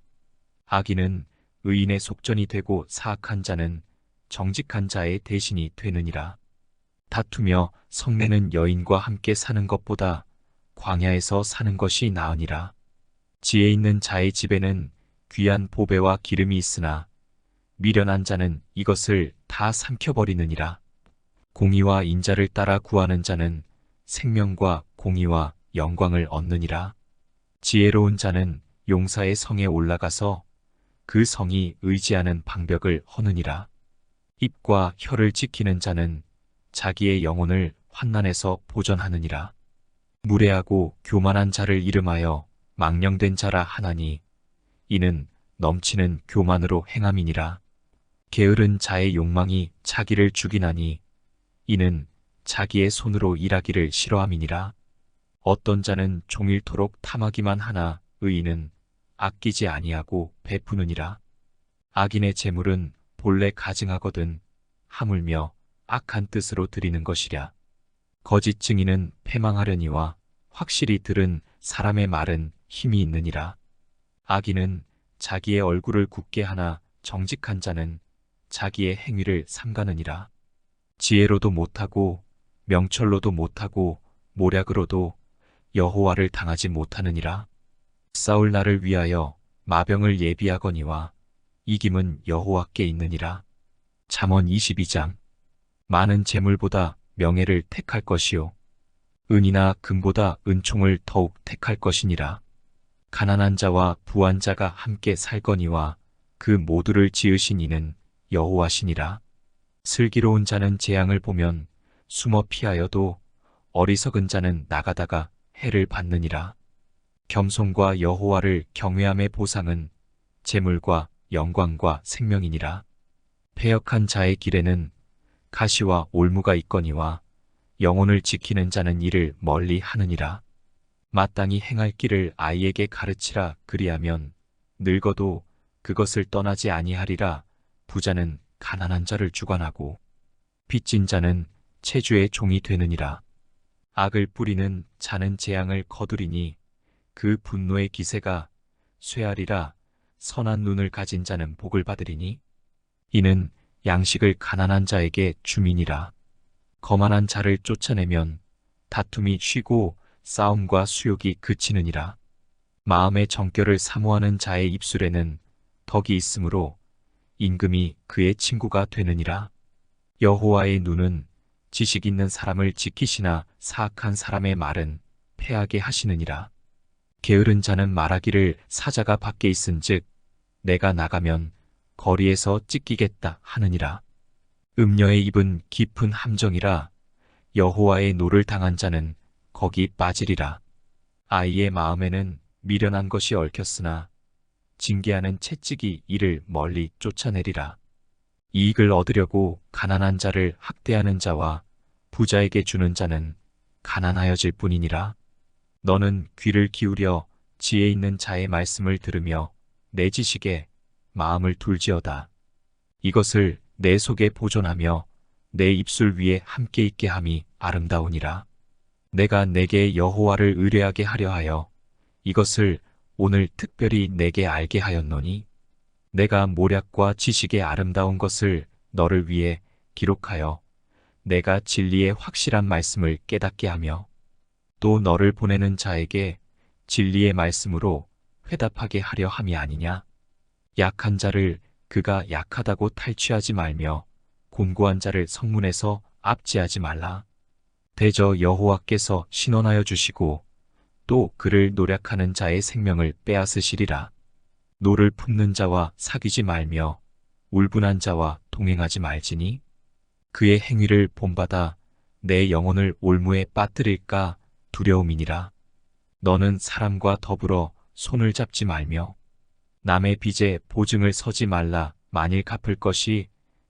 악인은 의인의 속전이 되고 사악한 자는 정직한 자의 대신이 되느니라. 다투며 성내는 여인과 함께 사는 것보다 광야에서 사는 것이 나으니라. 지혜 있는 자의 집에는 귀한 보배와 기름이 있으나 미련한 자는 이것을 다 삼켜버리느니라. 공의와 인자를 따라 구하는 자는 생명과 공의와 영광을 얻느니라. 지혜로운 자는 용사의 성에 올라가서 그 성이 의지하는 방벽을 허느니라. 입과 혀를 지키는 자는 자기의 영혼을 환난에서 보전하느니라. 무례하고 교만한 자를 이름하여 망령된 자라 하나니 이는 넘치는 교만으로 행함이니라. 게으른 자의 욕망이 자기를 죽이나니 이는 자기의 손으로 일하기를 싫어함이니라. 어떤 자는 종일토록 탐하기만 하나 의인은 아끼지 아니하고 베푸느니라. 악인의 재물은 본래 가증하거든 하물며 악한 뜻으로 드리는 것이랴. 거짓 증인은 패망하려니와 확실히 들은 사람의 말은 힘이 있느니라. 악인은 자기의 얼굴을 굳게 하나 정직한 자는 자기의 행위를 삼가느니라. 지혜로도 못하고 명철로도 못하고 모략으로도 여호와를 당하지 못하느니라. 싸울 날을 위하여 마병을 예비하거니와 이김은 여호와께 있느니라. 잠언 22장. 많은 재물보다 명예를 택할 것이요 은이나 금보다 은총을 더욱 택할 것이니라. 가난한 자와 부한 자가 함께 살거니와 그 모두를 지으신 이는 여호와시니라. 슬기로운 자는 재앙을 보면 숨어 피하여도 어리석은 자는 나가다가 해를 받느니라. 겸손과 여호와를 경외함의 보상은 재물과 영광과 생명이니라. 패역한 자의 길에는 가시와 올무가 있거니와 영혼을 지키는 자는 이를 멀리 하느니라. 마땅히 행할 길을 아이에게 가르치라. 그리하면 늙어도 그것을 떠나지 아니하리라. 부자는 가난한 자를 주관하고 빚진 자는 체주의 종이 되느니라. 악을 뿌리는 자는 재앙을 거두리니 그 분노의 기세가 쇠하리라. 선한 눈을 가진 자는 복을 받으리니 이는 양식을 가난한 자에게 주민이라. 거만한 자를 쫓아내면 다툼이 쉬고 싸움과 수욕이 그치느니라. 마음의 정결을 사모하는 자의 입술에는 덕이 있으므로 임금이 그의 친구가 되느니라. 여호와의 눈은 지식 있는 사람을 지키시나 사악한 사람의 말은 패하게 하시느니라. 게으른 자는 말하기를 사자가 밖에 있은즉 내가 나가면 거리에서 찢기겠다 하느니라. 음녀의 입은 깊은 함정이라. 여호와의 노를 당한 자는 거기 빠지리라. 아이의 마음에는 미련한 것이 얽혔으나 징계하는 채찍이 이를 멀리 쫓아내리라. 이익을 얻으려고 가난한 자를 학대하는 자와 부자에게 주는 자는 가난하여질 뿐이니라. 너는 귀를 기울여 지혜 있는 자의 말씀을 들으며 내 지식에 마음을 둘지어다. 이것을 내 속에 보존하며 내 입술 위에 함께 있게 함이 아름다우니라. 내가 내게 여호와를 의뢰하게 하려 하여 이것을 오늘 특별히 내게 알게 하였노니 내가 모략과 지식의 아름다운 것을 너를 위해 기록하여 내가 진리의 확실한 말씀을 깨닫게 하며 또 너를 보내는 자에게 진리의 말씀으로 회답하게 하려 함이 아니냐. 약한 자를 그가 약하다고 탈취하지 말며 곤고한 자를 성문에서 압제하지 말라. 대저 여호와께서 신원하여 주시고 또 그를 노략하는 자의 생명을 빼앗으시리라. 노를 품는 자와 사귀지 말며 울분한 자와 동행하지 말지니 그의 행위를 본받아 내 영혼을 올무에 빠뜨릴까 두려움이니라. 너는 사람과 더불어 손을 잡지 말며 남의 빚에 보증을 서지 말라. 만일 갚을 것이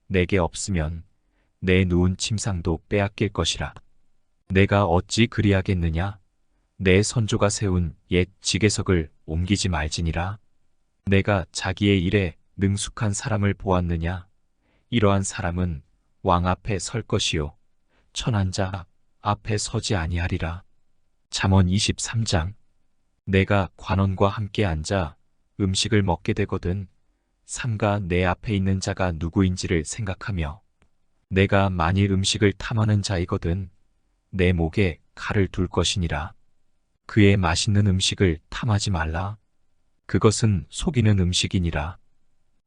내게 없으면 내 누운 침상도 빼앗길 것이라. 내가 어찌 그리하겠느냐. 내 선조가 세운 옛 지계석을 옮기지 말지니라. 내가 자기의 일에 능숙한 사람을 보았느냐. 이러한 사람은 왕 앞에 설 것이요 천한 자 앞에 서지 아니하리라. 잠언 23장. 내가 관원과 함께 앉아 음식을 먹게 되거든 삼가 내 앞에 있는 자가 누구인지를 생각하며 내가 만일 음식을 탐하는 자이거든 내 목에 칼을 둘 것이니라. 그의 맛있는 음식을 탐하지 말라. 그것은 속이는 음식이니라.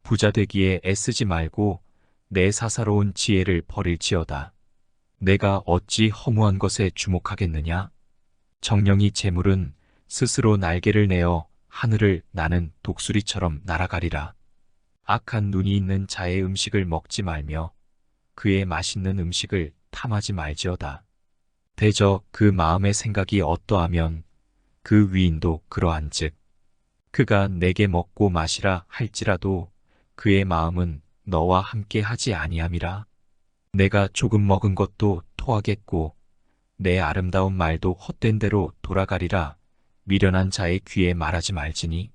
부자 되기에 애쓰지 말고 내 사사로운 지혜를 버릴지어다. 내가 어찌 허무한 것에 주목하겠느냐. 정령이 재물은 스스로 날개를 내어 하늘을 나는 독수리처럼 날아가리라. 악한 눈이 있는 자의 음식을 먹지 말며 그의 맛있는 음식을 탐하지 말지어다. 대저 그 마음의 생각이 어떠하면 그 위인도 그러한즉 그가 내게 먹고 마시라 할지라도 그의 마음은 너와 함께 하지 아니함이라. 내가 조금 먹은 것도 토하겠고 내 아름다운 말도 헛된 대로 돌아가리라. 미련한 자의 귀에 말하지 말지니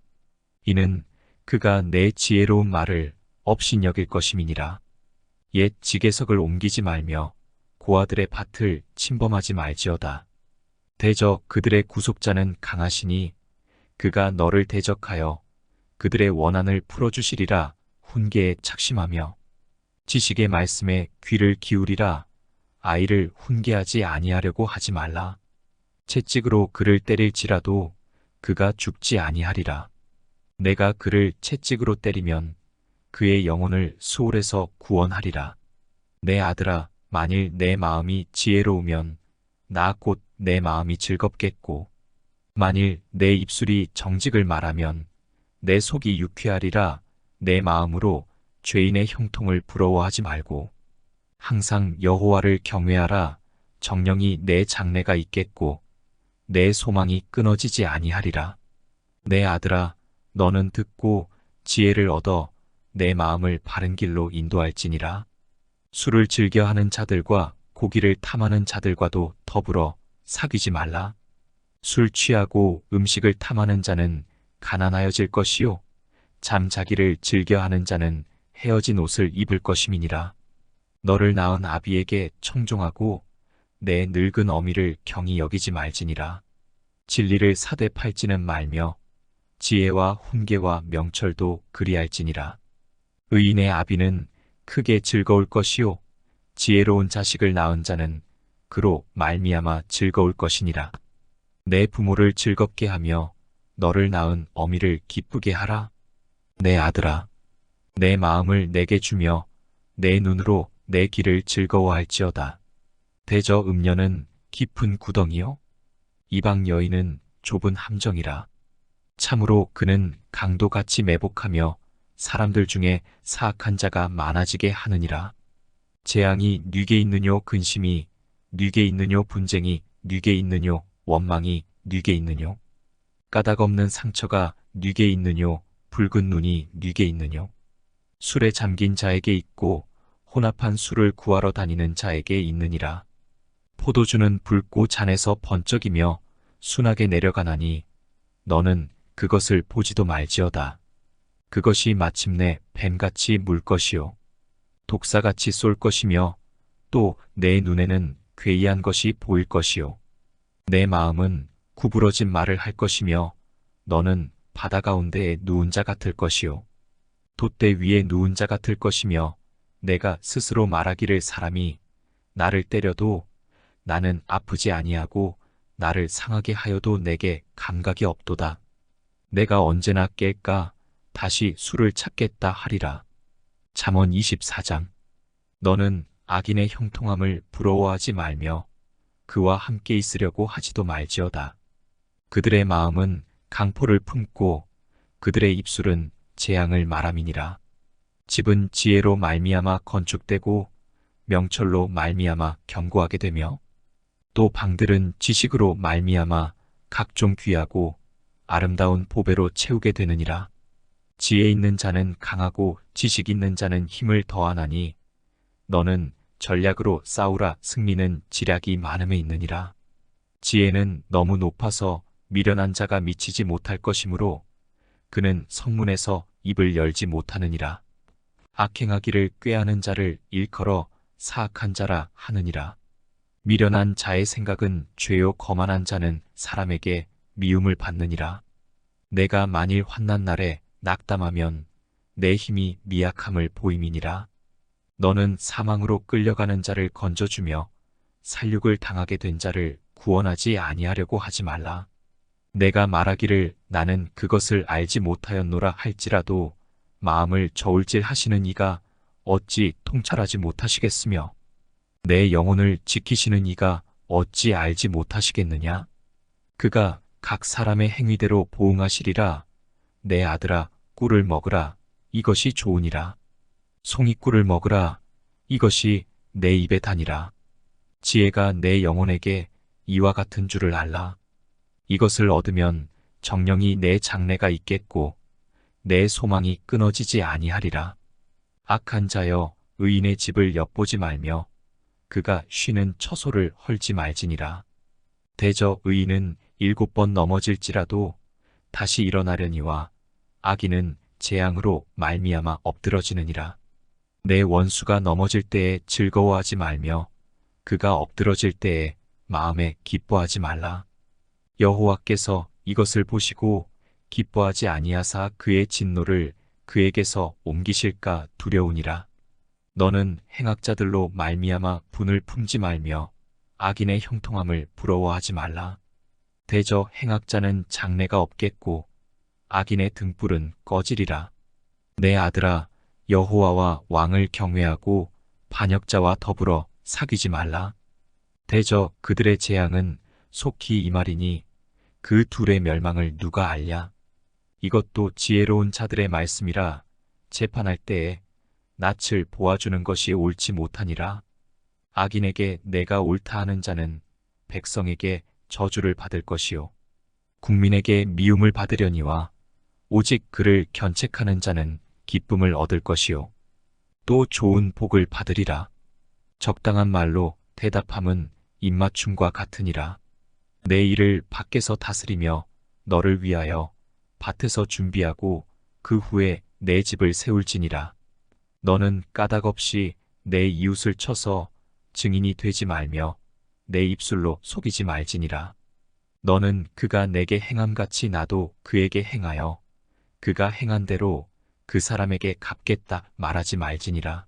이는 그가 내 지혜로운 말을 업신여길 것임이니라. 옛 지게석을 옮기지 말며 고아들의 밭을 침범하지 말지어다. 대저 그들의 구속자는 강하시니 그가 너를 대적하여 그들의 원한을 풀어주시리라. 훈계에 착심하며 지식의 말씀에 귀를 기울이라. 아이를 훈계하지 아니하려고 하지 말라. 채찍으로 그를 때릴지라도 그가 죽지 아니하리라. 내가 그를 채찍으로 때리면 그의 영혼을 수올에서 구원하리라. 내 아들아, 만일 내 마음이 지혜로우면 나 곧 내 마음이 즐겁겠고 만일 내 입술이 정직을 말하면 내 속이 유쾌하리라. 내 마음으로 죄인의 형통을 부러워하지 말고 항상 여호와를 경외하라. 정령이 내 장래가 있겠고 내 소망이 끊어지지 아니하리라. 내 아들아, 너는 듣고 지혜를 얻어 내 마음을 바른 길로 인도할지니라. 술을 즐겨하는 자들과 고기를 탐하는 자들과도 더불어 사귀지 말라. 술 취하고 음식을 탐하는 자는 가난하여질 것이요 잠자기를 즐겨하는 자는 헤어진 옷을 입을 것임이니라. 너를 낳은 아비에게 청종하고 내 늙은 어미를 경히 여기지 말지니라. 진리를 사대 팔지는 말며 지혜와 훈계와 명철도 그리할지니라. 의인의 아비는 크게 즐거울 것이요 지혜로운 자식을 낳은 자는 그로 말미암아 즐거울 것이니라. 내 부모를 즐겁게 하며 너를 낳은 어미를 기쁘게 하라. 내 아들아, 내 마음을 내게 주며 내 눈으로 내 길을 즐거워할지어다. 대저 음녀는 깊은 구덩이요 이방 여인은 좁은 함정이라. 참으로 그는 강도같이 매복하며 사람들 중에 사악한 자가 많아지게 하느니라. 재앙이 뉘게 있느뇨 근심이 뉘게 있느뇨 분쟁이 뉘게 있느뇨 원망이 뉘게 있느뇨 까닭 없는 상처가 뉘게 있느뇨 붉은 눈이 뉘게 있느뇨 술에 잠긴 자에게 있고 혼합한 술을 구하러 다니는 자에게 있느니라. 포도주는 붉고 잔에서 번쩍이며 순하게 내려가나니 너는 그것을 보지도 말지어다. 그것이 마침내 뱀같이 물 것이요 독사같이 쏠 것이며 또 내 눈에는 괴이한 것이 보일 것이요 내 마음은 구부러진 말을 할 것이며 너는 바다 가운데에 누운 자 같을 것이요 돛대 위에 누운 자 같을 것이며 내가 스스로 말하기를 사람이 나를 때려도 나는 아프지 아니하고 나를 상하게 하여도 내게 감각이 없도다. 내가 언제나 깰까 다시 술을 찾겠다 하리라. 잠언 24장. 너는 악인의 형통함을 부러워하지 말며 그와 함께 있으려고 하지도 말지어다. 그들의 마음은 강포를 품고 그들의 입술은 재앙을 말함이니라. 집은 지혜로 말미암아 건축되고 명철로 말미암아 견고하게 되며 또 방들은 지식으로 말미암아 각종 귀하고 아름다운 보배로 채우게 되느니라. 지혜 있는 자는 강하고 지식 있는 자는 힘을 더하나니 너는 전략으로 싸우라. 승리는 지략이 많음에 있느니라. 지혜는 너무 높아서 미련한 자가 미치지 못할 것이므로 그는 성문에서 입을 열지 못하느니라. 악행하기를 꾀하는 자를 일컬어 사악한 자라 하느니라. 미련한 자의 생각은 죄요 거만한 자는 사람에게 미움을 받느니라. 내가 만일 환난 날에 낙담하면 내 힘이 미약함을 보임이니라. 너는 사망으로 끌려가는 자를 건져주며 살육을 당하게 된 자를 구원하지 아니하려고 하지 말라. 내가 말하기를 나는 그것을 알지 못하였노라 할지라도 마음을 저울질 하시는 이가 어찌 통찰하지 못하시겠으며 내 영혼을 지키시는 이가 어찌 알지 못하시겠느냐. 그가 각 사람의 행위대로 보응하시리라. 내 아들아, 꿀을 먹으라. 이것이 좋으니라. 송이꿀을 먹으라. 이것이 내 입에 다니라. 지혜가 내 영혼에게 이와 같은 줄을 알라. 이것을 얻으면 정령이 내 장래가 있겠고 내 소망이 끊어지지 아니하리라. 악한 자여 의인의 집을 엿보지 말며 그가 쉬는 처소를 헐지 말지니라. 대저 의인은 7번 넘어질지라도 다시 일어나려니와 악인은 재앙으로 말미암아 엎드러지느니라. 내 원수가 넘어질 때에 즐거워하지 말며 그가 엎드러질 때에 마음에 기뻐하지 말라. 여호와께서 이것을 보시고 기뻐하지 아니하사 그의 진노를 그에게서 옮기실까 두려우니라. 너는 행악자들로 말미암아 분을 품지 말며 악인의 형통함을 부러워하지 말라. 대저 행악자는 장래가 없겠고 악인의 등불은 꺼지리라. 내 아들아, 여호와와 왕을 경외하고 반역자와 더불어 사귀지 말라. 대저 그들의 재앙은 속히 임하리니 그 둘의 멸망을 누가 알랴. 이것도 지혜로운 자들의 말씀이라. 재판할 때에 낯을 보아주는 것이 옳지 못하니라. 악인에게 내가 옳다 하는 자는 백성에게 저주를 받을 것이요 국민에게 미움을 받으려니와 오직 그를 견책하는 자는 기쁨을 얻을 것이요 또 좋은 복을 받으리라. 적당한 말로 대답함은 입맞춤과 같으니라. 내 일을 밖에서 다스리며 너를 위하여 밭에서 준비하고 그 후에 내 집을 세울지니라. 너는 까닭없이 내 이웃을 쳐서 증인이 되지 말며 내 입술로 속이지 말지니라. 너는 그가 내게 행함같이 나도 그에게 행하여 그가 행한 대로 그 사람에게 갚겠다 말하지 말지니라.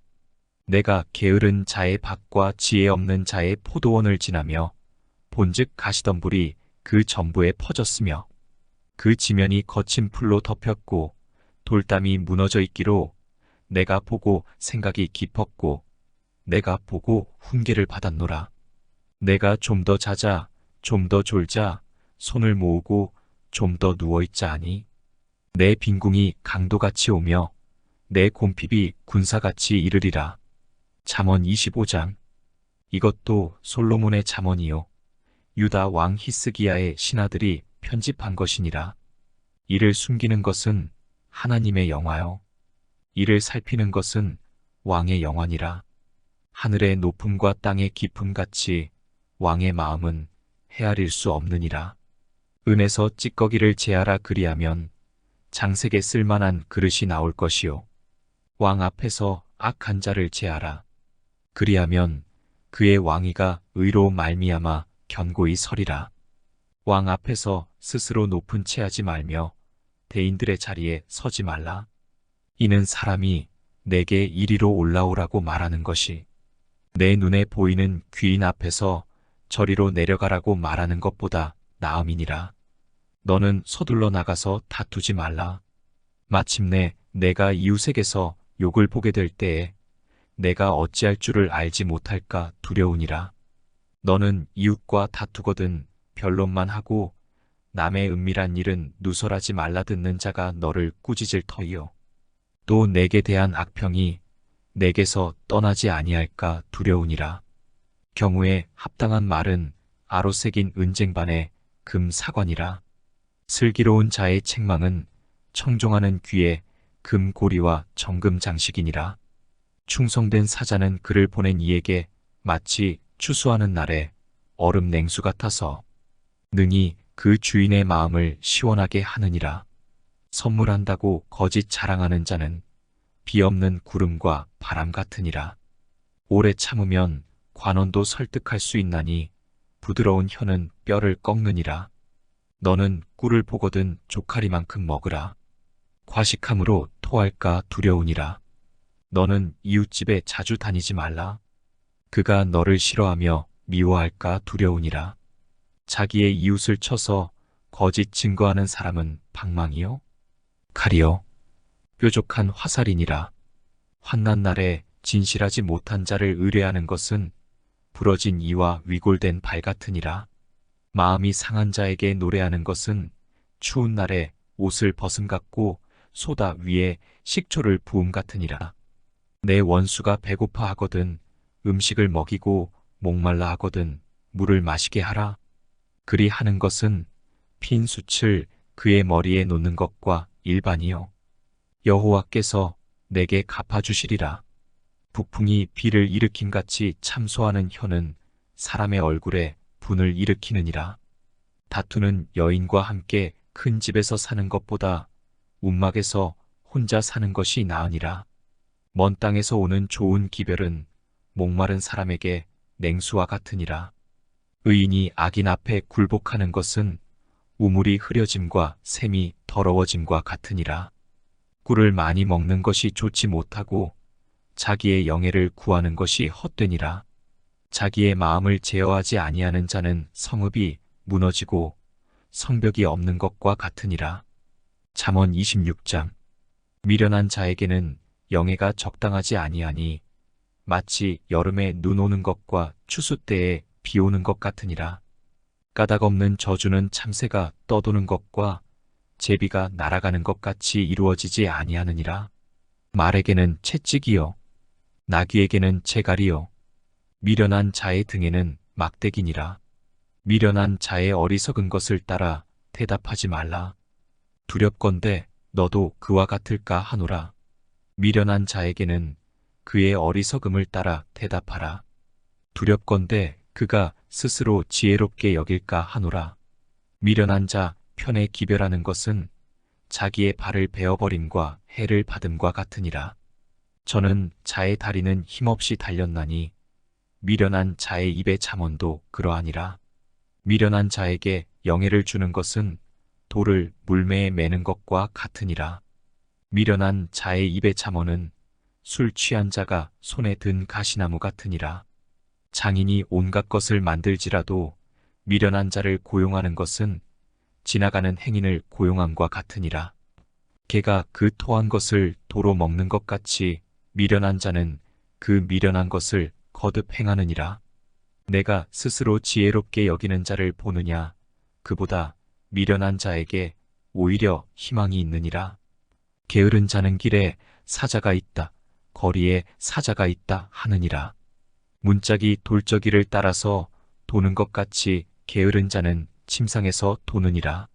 내가 게으른 자의 밭과 지혜 없는 자의 포도원을 지나며 본즉 가시덤불이 그 전부에 퍼졌으며 그 지면이 거친 풀로 덮였고 돌담이 무너져 있기로 내가 보고 생각이 깊었고 내가 보고 훈계를 받았노라. 내가 좀 더 자자 좀 더 졸자 손을 모으고 좀 더 누워있자 하니 내 빈궁이 강도같이 오며 내 곰핍이 군사같이 이르리라. 잠언 25장. 이것도 솔로몬의 잠언이요 유다 왕 히스기야의 신하들이 편집한 것이니라. 이를 숨기는 것은 하나님의 영화요 이를 살피는 것은 왕의 영화니라. 하늘의 높음과 땅의 깊음 같이 왕의 마음은 헤아릴 수 없느니라. 은에서 찌꺼기를 제하라 그리하면 장색에 쓸만한 그릇이 나올 것이요 왕 앞에서 악한 자를 제하라 그리하면 그의 왕위가 의로 말미암아 견고히 서리라. 왕 앞에서 스스로 높은 채하지 말며 대인들의 자리에 서지 말라. 이는 사람이 내게 이리로 올라오라고 말하는 것이 내 눈에 보이는 귀인 앞에서 저리로 내려가라고 말하는 것보다 나음이니라. 너는 서둘러 나가서 다투지 말라. 마침내 내가 이웃에게서 욕을 보게 될 때에 내가 어찌할 줄을 알지 못할까 두려우니라. 너는 이웃과 다투거든 변론만 하고 남의 은밀한 일은 누설하지 말라. 듣는 자가 너를 꾸짖을 터이요 또 내게 대한 악평이 내게서 떠나지 아니할까 두려우니라. 경우에 합당한 말은 아로 새긴 은쟁반에 금 사관이라. 슬기로운 자의 책망은 청종하는 귀에 금 고리와 정금 장식이니라. 충성된 사자는 그를 보낸 이에게 마치 추수하는 날에 얼음 냉수 같아서 능히 그 주인의 마음을 시원하게 하느니라. 선물한다고 거짓 자랑하는 자는 비 없는 구름과 바람 같으니라. 오래 참으면 관원도 설득할 수 있나니 부드러운 혀는 뼈를 꺾느니라. 너는 꿀을 보거든 조카리만큼 먹으라. 과식함으로 토할까 두려우니라. 너는 이웃집에 자주 다니지 말라. 그가 너를 싫어하며 미워할까 두려우니라. 자기의 이웃을 쳐서 거짓 증거하는 사람은 방망이요 칼이요 뾰족한 화살이니라. 환난 날에 진실하지 못한 자를 의뢰하는 것은 부러진 이와 위골된 발 같으니라. 마음이 상한 자에게 노래하는 것은 추운 날에 옷을 벗음 같고 소다 위에 식초를 부음 같으니라. 내 원수가 배고파 하거든 음식을 먹이고 목말라 하거든 물을 마시게 하라. 그리 하는 것은 핀 숯을 그의 머리에 놓는 것과 일반이요 여호와께서 내게 갚아주시리라. 북풍이 비를 일으킨 같이 참소하는 혀는 사람의 얼굴에 분을 일으키느니라. 다투는 여인과 함께 큰 집에서 사는 것보다 움막에서 혼자 사는 것이 나으니라. 먼 땅에서 오는 좋은 기별은 목마른 사람에게 냉수와 같으니라. 의인이 악인 앞에 굴복하는 것은 우물이 흐려짐과 샘이 더러워짐과 같으니라. 꿀을 많이 먹는 것이 좋지 못하고 자기의 영예를 구하는 것이 헛되니라. 자기의 마음을 제어하지 아니하는 자는 성읍이 무너지고 성벽이 없는 것과 같으니라. 잠언 26장. 미련한 자에게는 영예가 적당하지 아니하니 마치 여름에 눈 오는 것과 추수 때에 비 오는 것 같으니라. 까닭 없는 저주는 참새가 떠도는 것과 제비가 날아가는 것 같이 이루어지지 아니하느니라. 말에게는 채찍이요 나귀에게는 채갈이요 미련한 자의 등에는 막대기니라. 미련한 자의 어리석은 것을 따라 대답하지 말라. 두렵건대 너도 그와 같을까 하노라. 미련한 자에게는 그의 어리석음을 따라 대답하라. 두렵건대 그가 스스로 지혜롭게 여길까 하노라. 미련한 자 편에 기별하는 것은 자기의 발을 베어버림과 해를 받음과 같으니라. 저는 자의 다리는 힘없이 달렸나니 미련한 자의 입의 잠언도 그러하니라. 미련한 자에게 영예를 주는 것은 돌을 물매에 매는 것과 같으니라. 미련한 자의 입의 잠언은 술 취한 자가 손에 든 가시나무 같으니라. 장인이 온갖 것을 만들지라도 미련한 자를 고용하는 것은 지나가는 행인을 고용함과 같으니라. 개가 그 토한 것을 도로 먹는 것 같이 미련한 자는 그 미련한 것을 거듭 행하느니라. 내가 스스로 지혜롭게 여기는 자를 보느냐 그보다 미련한 자에게 오히려 희망이 있느니라. 게으른 자는 길에 사자가 있다 거리에 사자가 있다 하느니라. 문짝이 돌저기를 따라서 도는 것 같이 게으른 자는 침상에서 도느니라.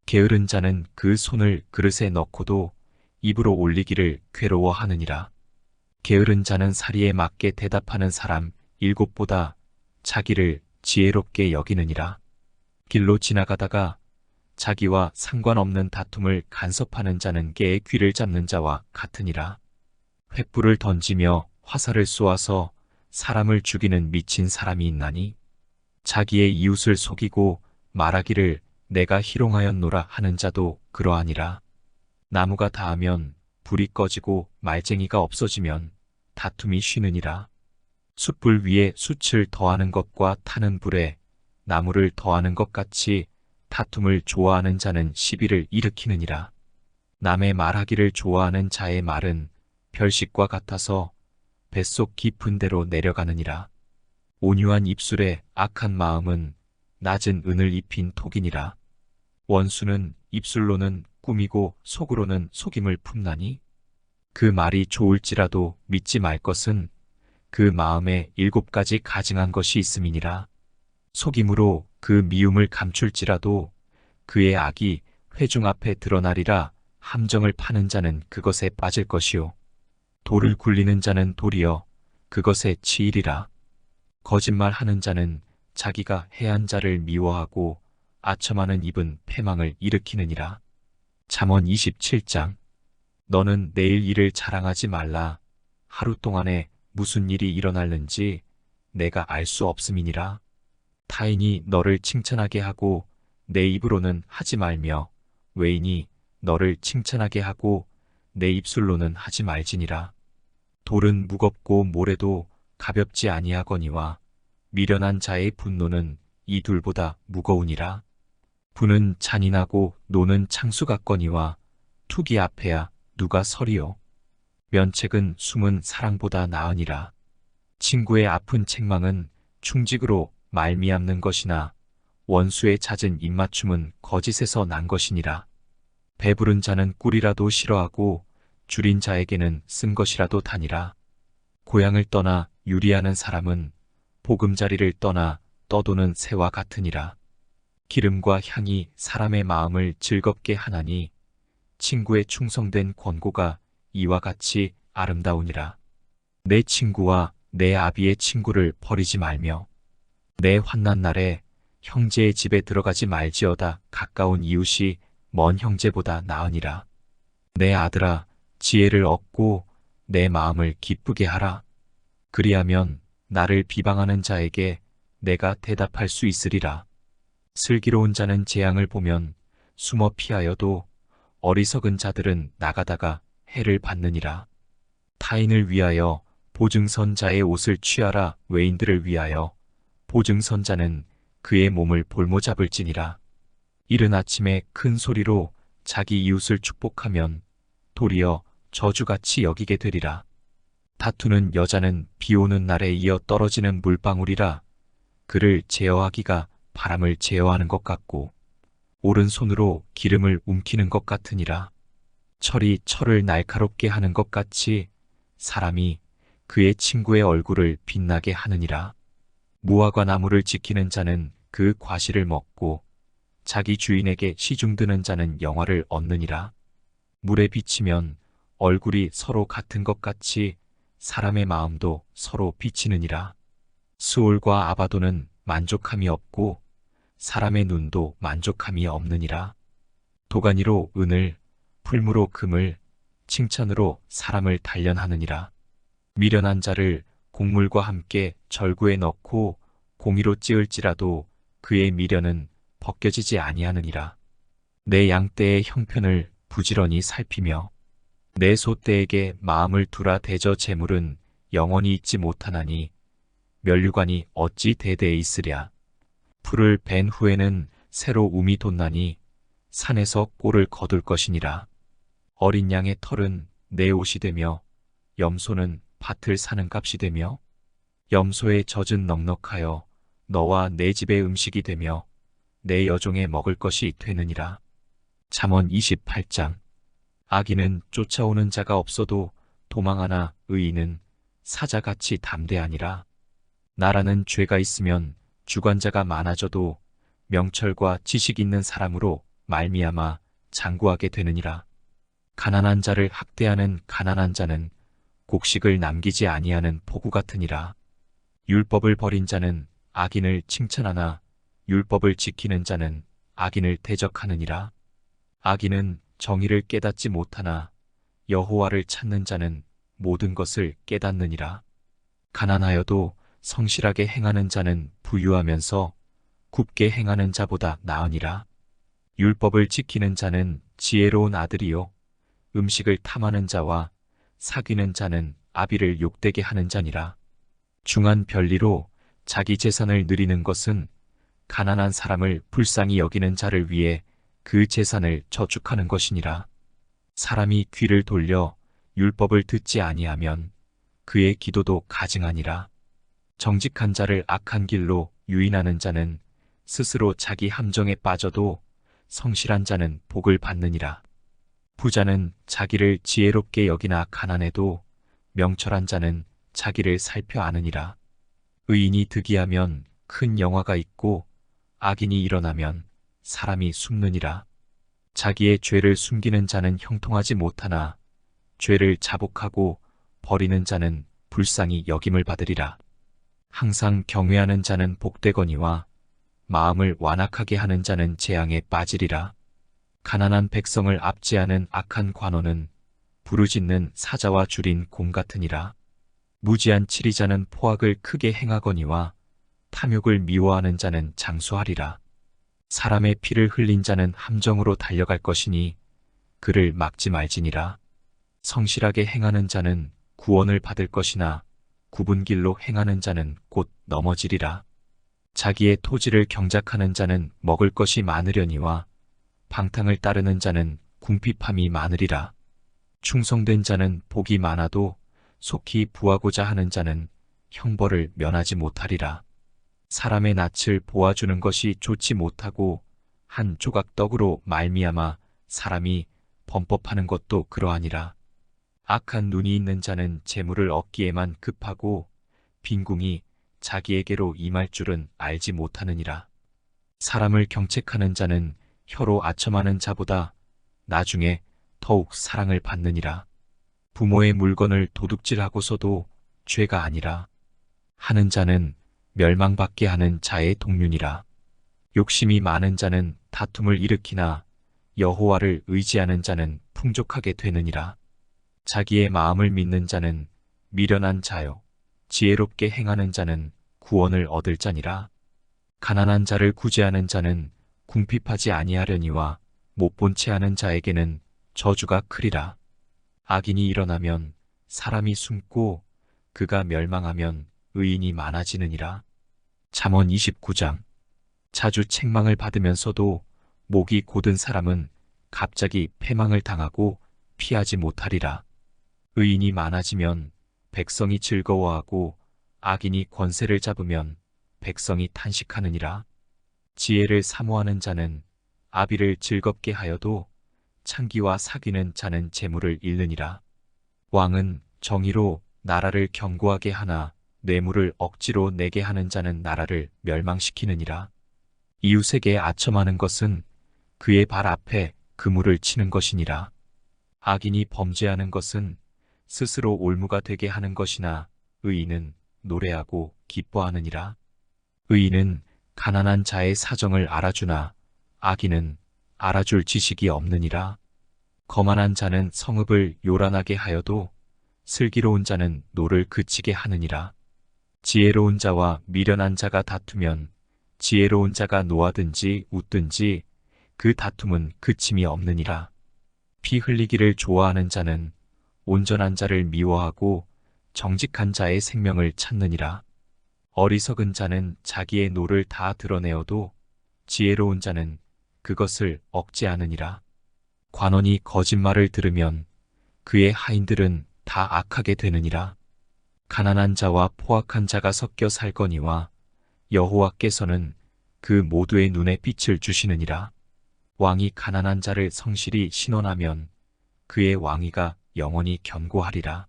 게으른 자는 그 손을 그릇에 넣고도 입으로 올리기를 괴로워하느니라. 게으른 자는 사리에 맞게 대답하는 사람 일곱보다 자기를 지혜롭게 여기느니라. 길로 지나가다가 자기와 상관없는 다툼을 간섭하는 자는 개의 귀를 잡는 자와 같으니라. 횃불을 던지며 화살을 쏘아서 사람을 죽이는 미친 사람이 있나니 자기의 이웃을 속이고 말하기를 내가 희롱하였노라 하는 자도 그러하니라. 나무가 닿으면 불이 꺼지고 말쟁이가 없어지면 다툼이 쉬느니라. 숯불 위에 숯을 더하는 것과 타는 불에 나무를 더하는 것 같이 다툼을 좋아하는 자는 시비를 일으키느니라. 남의 말하기를 좋아하는 자의 말은 별식과 같아서 뱃속 깊은 데로 내려가느니라. 온유한 입술에 악한 마음은 낮은 은을 입힌 톡이니라. 원수는 입술로는 꾸미고 속으로는 속임을 품나니 그 말이 좋을지라도 믿지 말 것은 그 마음에 7가지 가증한 것이 있음이니라. 속임으로 그 미움을 감출지라도 그의 악이 회중 앞에 드러나리라. 함정을 파는 자는 그것에 빠질 것이요 돌을 굴리는 자는 도리어 그것에 치이리라. 거짓말하는 자는 자기가 해한 자를 미워하고 아첨하는 입은 패망을 일으키느니라. 잠언 27장. 너는 내일 일을 자랑하지 말라. 하루 동안에 무슨 일이 일어날는지 내가 알 수 없음이니라. 타인이 너를 칭찬하게 하고 내 입으로는 하지 말며 외인이 너를 칭찬하게 하고 내 입술로는 하지 말지니라. 돌은 무겁고 모래도 가볍지 아니하거니와 미련한 자의 분노는 이 둘보다 무거우니라. 분은 잔인하고 노는 창수 같거니와 투기 앞에야 누가 서리요. 면책은 숨은 사랑보다 나으니라. 친구의 아픈 책망은 충직으로 말미암는 것이나 원수의 잦은 입맞춤은 거짓에서 난 것이니라. 배부른 자는 꿀이라도 싫어하고 줄인 자에게는 쓴 것이라도 다니라. 고향을 떠나 유리하는 사람은 보금자리를 떠나 떠도는 새와 같으니라. 기름과 향이 사람의 마음을 즐겁게 하나니 친구의 충성된 권고가 이와 같이 아름다우니라. 내 친구와 내 아비의 친구를 버리지 말며 내 환난 날에 형제의 집에 들어가지 말지어다. 가까운 이웃이 먼 형제보다 나으니라. 내 아들아, 지혜를 얻고 내 마음을 기쁘게 하라. 그리하면 나를 비방하는 자에게 내가 대답할 수 있으리라. 슬기로운 자는 재앙을 보면 숨어 피하여도 어리석은 자들은 나가다가 해를 받느니라. 타인을 위하여 보증선자의 옷을 취하라. 외인들을 위하여 보증선자는 그의 몸을 볼모잡을지니라. 이른 아침에 큰 소리로 자기 이웃을 축복하면 도리어 저주같이 여기게 되리라. 다투는 여자는 비 오는 날에 이어 떨어지는 물방울이라. 그를 제어하기가 바람을 제어하는 것 같고 오른손으로 기름을 움키는 것 같으니라. 철이 철을 날카롭게 하는 것 같이 사람이 그의 친구의 얼굴을 빛나게 하느니라. 무화과 나무를 지키는 자는 그 과실을 먹고 자기 주인에게 시중드는 자는 영화를 얻느니라. 물에 비치면 얼굴이 서로 같은 것 같이 사람의 마음도 서로 비치느니라. 수올과 아바도는 만족함이 없고 사람의 눈도 만족함이 없느니라. 도가니로 은을, 풀무로 금을, 칭찬으로 사람을 단련하느니라. 미련한 자를 곡물과 함께 절구에 넣고 공의로 찌을지라도 그의 미련은 벗겨지지 아니하느니라. 내 양떼의 형편을 부지런히 살피며 내 소떼에게 마음을 두라. 대저 재물은 영원히 있지 못하나니 면류관이 어찌 대대에 있으랴. 풀을 벤 후에는 새로 움이 돋나니 산에서 꼴을 거둘 것이니라. 어린 양의 털은 내 옷이 되며 염소는 밭을 사는 값이 되며 염소의 젖은 넉넉하여 너와 내 집의 음식이 되며 내 여종의 먹을 것이 되느니라. 잠언 28장. 악인은 쫓아오는 자가 없어도 도망하나 의인은 사자같이 담대하니라. 나라는 죄가 있으면 주관자가 많아져도 명철과 지식 있는 사람으로 말미암아 장구하게 되느니라. 가난한 자를 학대하는 가난한 자는 곡식을 남기지 아니하는 포구 같으니라. 율법을 버린 자는 악인을 칭찬하나 율법을 지키는 자는 악인을 대적하느니라. 악인은 정의를 깨닫지 못하나 여호와를 찾는 자는 모든 것을 깨닫느니라. 가난하여도 성실하게 행하는 자는 부유하면서 굽게 행하는 자보다 나으니라. 율법을 지키는 자는 지혜로운 아들이요 음식을 탐하는 자와 사귀는 자는 아비를 욕되게 하는 자니라. 중한 별리로 자기 재산을 누리는 것은 가난한 사람을 불쌍히 여기는 자를 위해 그 재산을 저축하는 것이니라. 사람이 귀를 돌려 율법을 듣지 아니하면 그의 기도도 가증하니라. 정직한 자를 악한 길로 유인하는 자는 스스로 자기 함정에 빠져도 성실한 자는 복을 받느니라. 부자는 자기를 지혜롭게 여기나 가난해도 명철한 자는 자기를 살펴 아느니라. 의인이 득이하면 큰 영화가 있고 악인이 일어나면 사람이 숨느니라. 자기의 죄를 숨기는 자는 형통하지 못하나 죄를 자복하고 버리는 자는 불쌍히 여김을 받으리라. 항상 경외하는 자는 복되거니와 마음을 완악하게 하는 자는 재앙에 빠지리라. 가난한 백성을 압제하는 악한 관원은 부르짖는 사자와 줄인 곰 같으니라. 무지한 치리자는 포악을 크게 행하거니와 탐욕을 미워하는 자는 장수하리라. 사람의 피를 흘린 자는 함정으로 달려갈 것이니 그를 막지 말지니라. 성실하게 행하는 자는 구원을 받을 것이나 굽은 길로 행하는 자는 곧 넘어지리라. 자기의 토지를 경작하는 자는 먹을 것이 많으려니와 방탕을 따르는 자는 궁핍함이 많으리라. 충성된 자는 복이 많아도 속히 부하고자 하는 자는 형벌을 면하지 못하리라. 사람의 낯을 보아주는 것이 좋지 못하고 한 조각 떡으로 말미암아 사람이 범법하는 것도 그러하니라. 악한 눈이 있는 자는 재물을 얻기에만 급하고 빈궁이 자기에게로 임할 줄은 알지 못하느니라. 사람을 경책하는 자는 혀로 아첨하는 자보다 나중에 더욱 사랑을 받느니라. 부모의 물건을 도둑질하고서도 죄가 아니라 하는 자는 멸망받게 하는 자의 동륜이라. 욕심이 많은 자는 다툼을 일으키나 여호와를 의지하는 자는 풍족하게 되느니라. 자기의 마음을 믿는 자는 미련한 자요 지혜롭게 행하는 자는 구원을 얻을 자니라. 가난한 자를 구제하는 자는 궁핍하지 아니하려니와 못 본 채 하는 자에게는 저주가 크리라. 악인이 일어나면 사람이 숨고 그가 멸망하면 의인이 많아지느니라. 잠언 29장. 자주 책망을 받으면서도 목이 곧은 사람은 갑자기 패망을 당하고 피하지 못하리라. 의인이 많아지면 백성이 즐거워하고 악인이 권세를 잡으면 백성이 탄식하느니라. 지혜를 사모하는 자는 아비를 즐겁게 하여도 창기와 사귀는 자는 재물을 잃느니라. 왕은 정의로 나라를 견고하게 하나 뇌물을 억지로 내게 하는 자는 나라를 멸망시키느니라. 이웃에게 아첨하는 것은 그의 발 앞에 그물을 치는 것이니라. 악인이 범죄하는 것은 스스로 올무가 되게 하는 것이나 의인은 노래하고 기뻐하느니라. 의인은 가난한 자의 사정을 알아주나 악인은 알아줄 지식이 없느니라. 거만한 자는 성읍을 요란하게 하여도 슬기로운 자는 노를 그치게 하느니라. 지혜로운 자와 미련한 자가 다투면 지혜로운 자가 노하든지 웃든지 그 다툼은 그침이 없느니라. 피 흘리기를 좋아하는 자는 온전한 자를 미워하고 정직한 자의 생명을 찾느니라. 어리석은 자는 자기의 노를 다 드러내어도 지혜로운 자는 그것을 억제하느니라. 관원이 거짓말을 들으면 그의 하인들은 다 악하게 되느니라. 가난한 자와 포악한 자가 섞여 살거니와 여호와께서는 그 모두의 눈에 빛을 주시느니라. 왕이 가난한 자를 성실히 신원하면 그의 왕위가 영원히 견고하리라.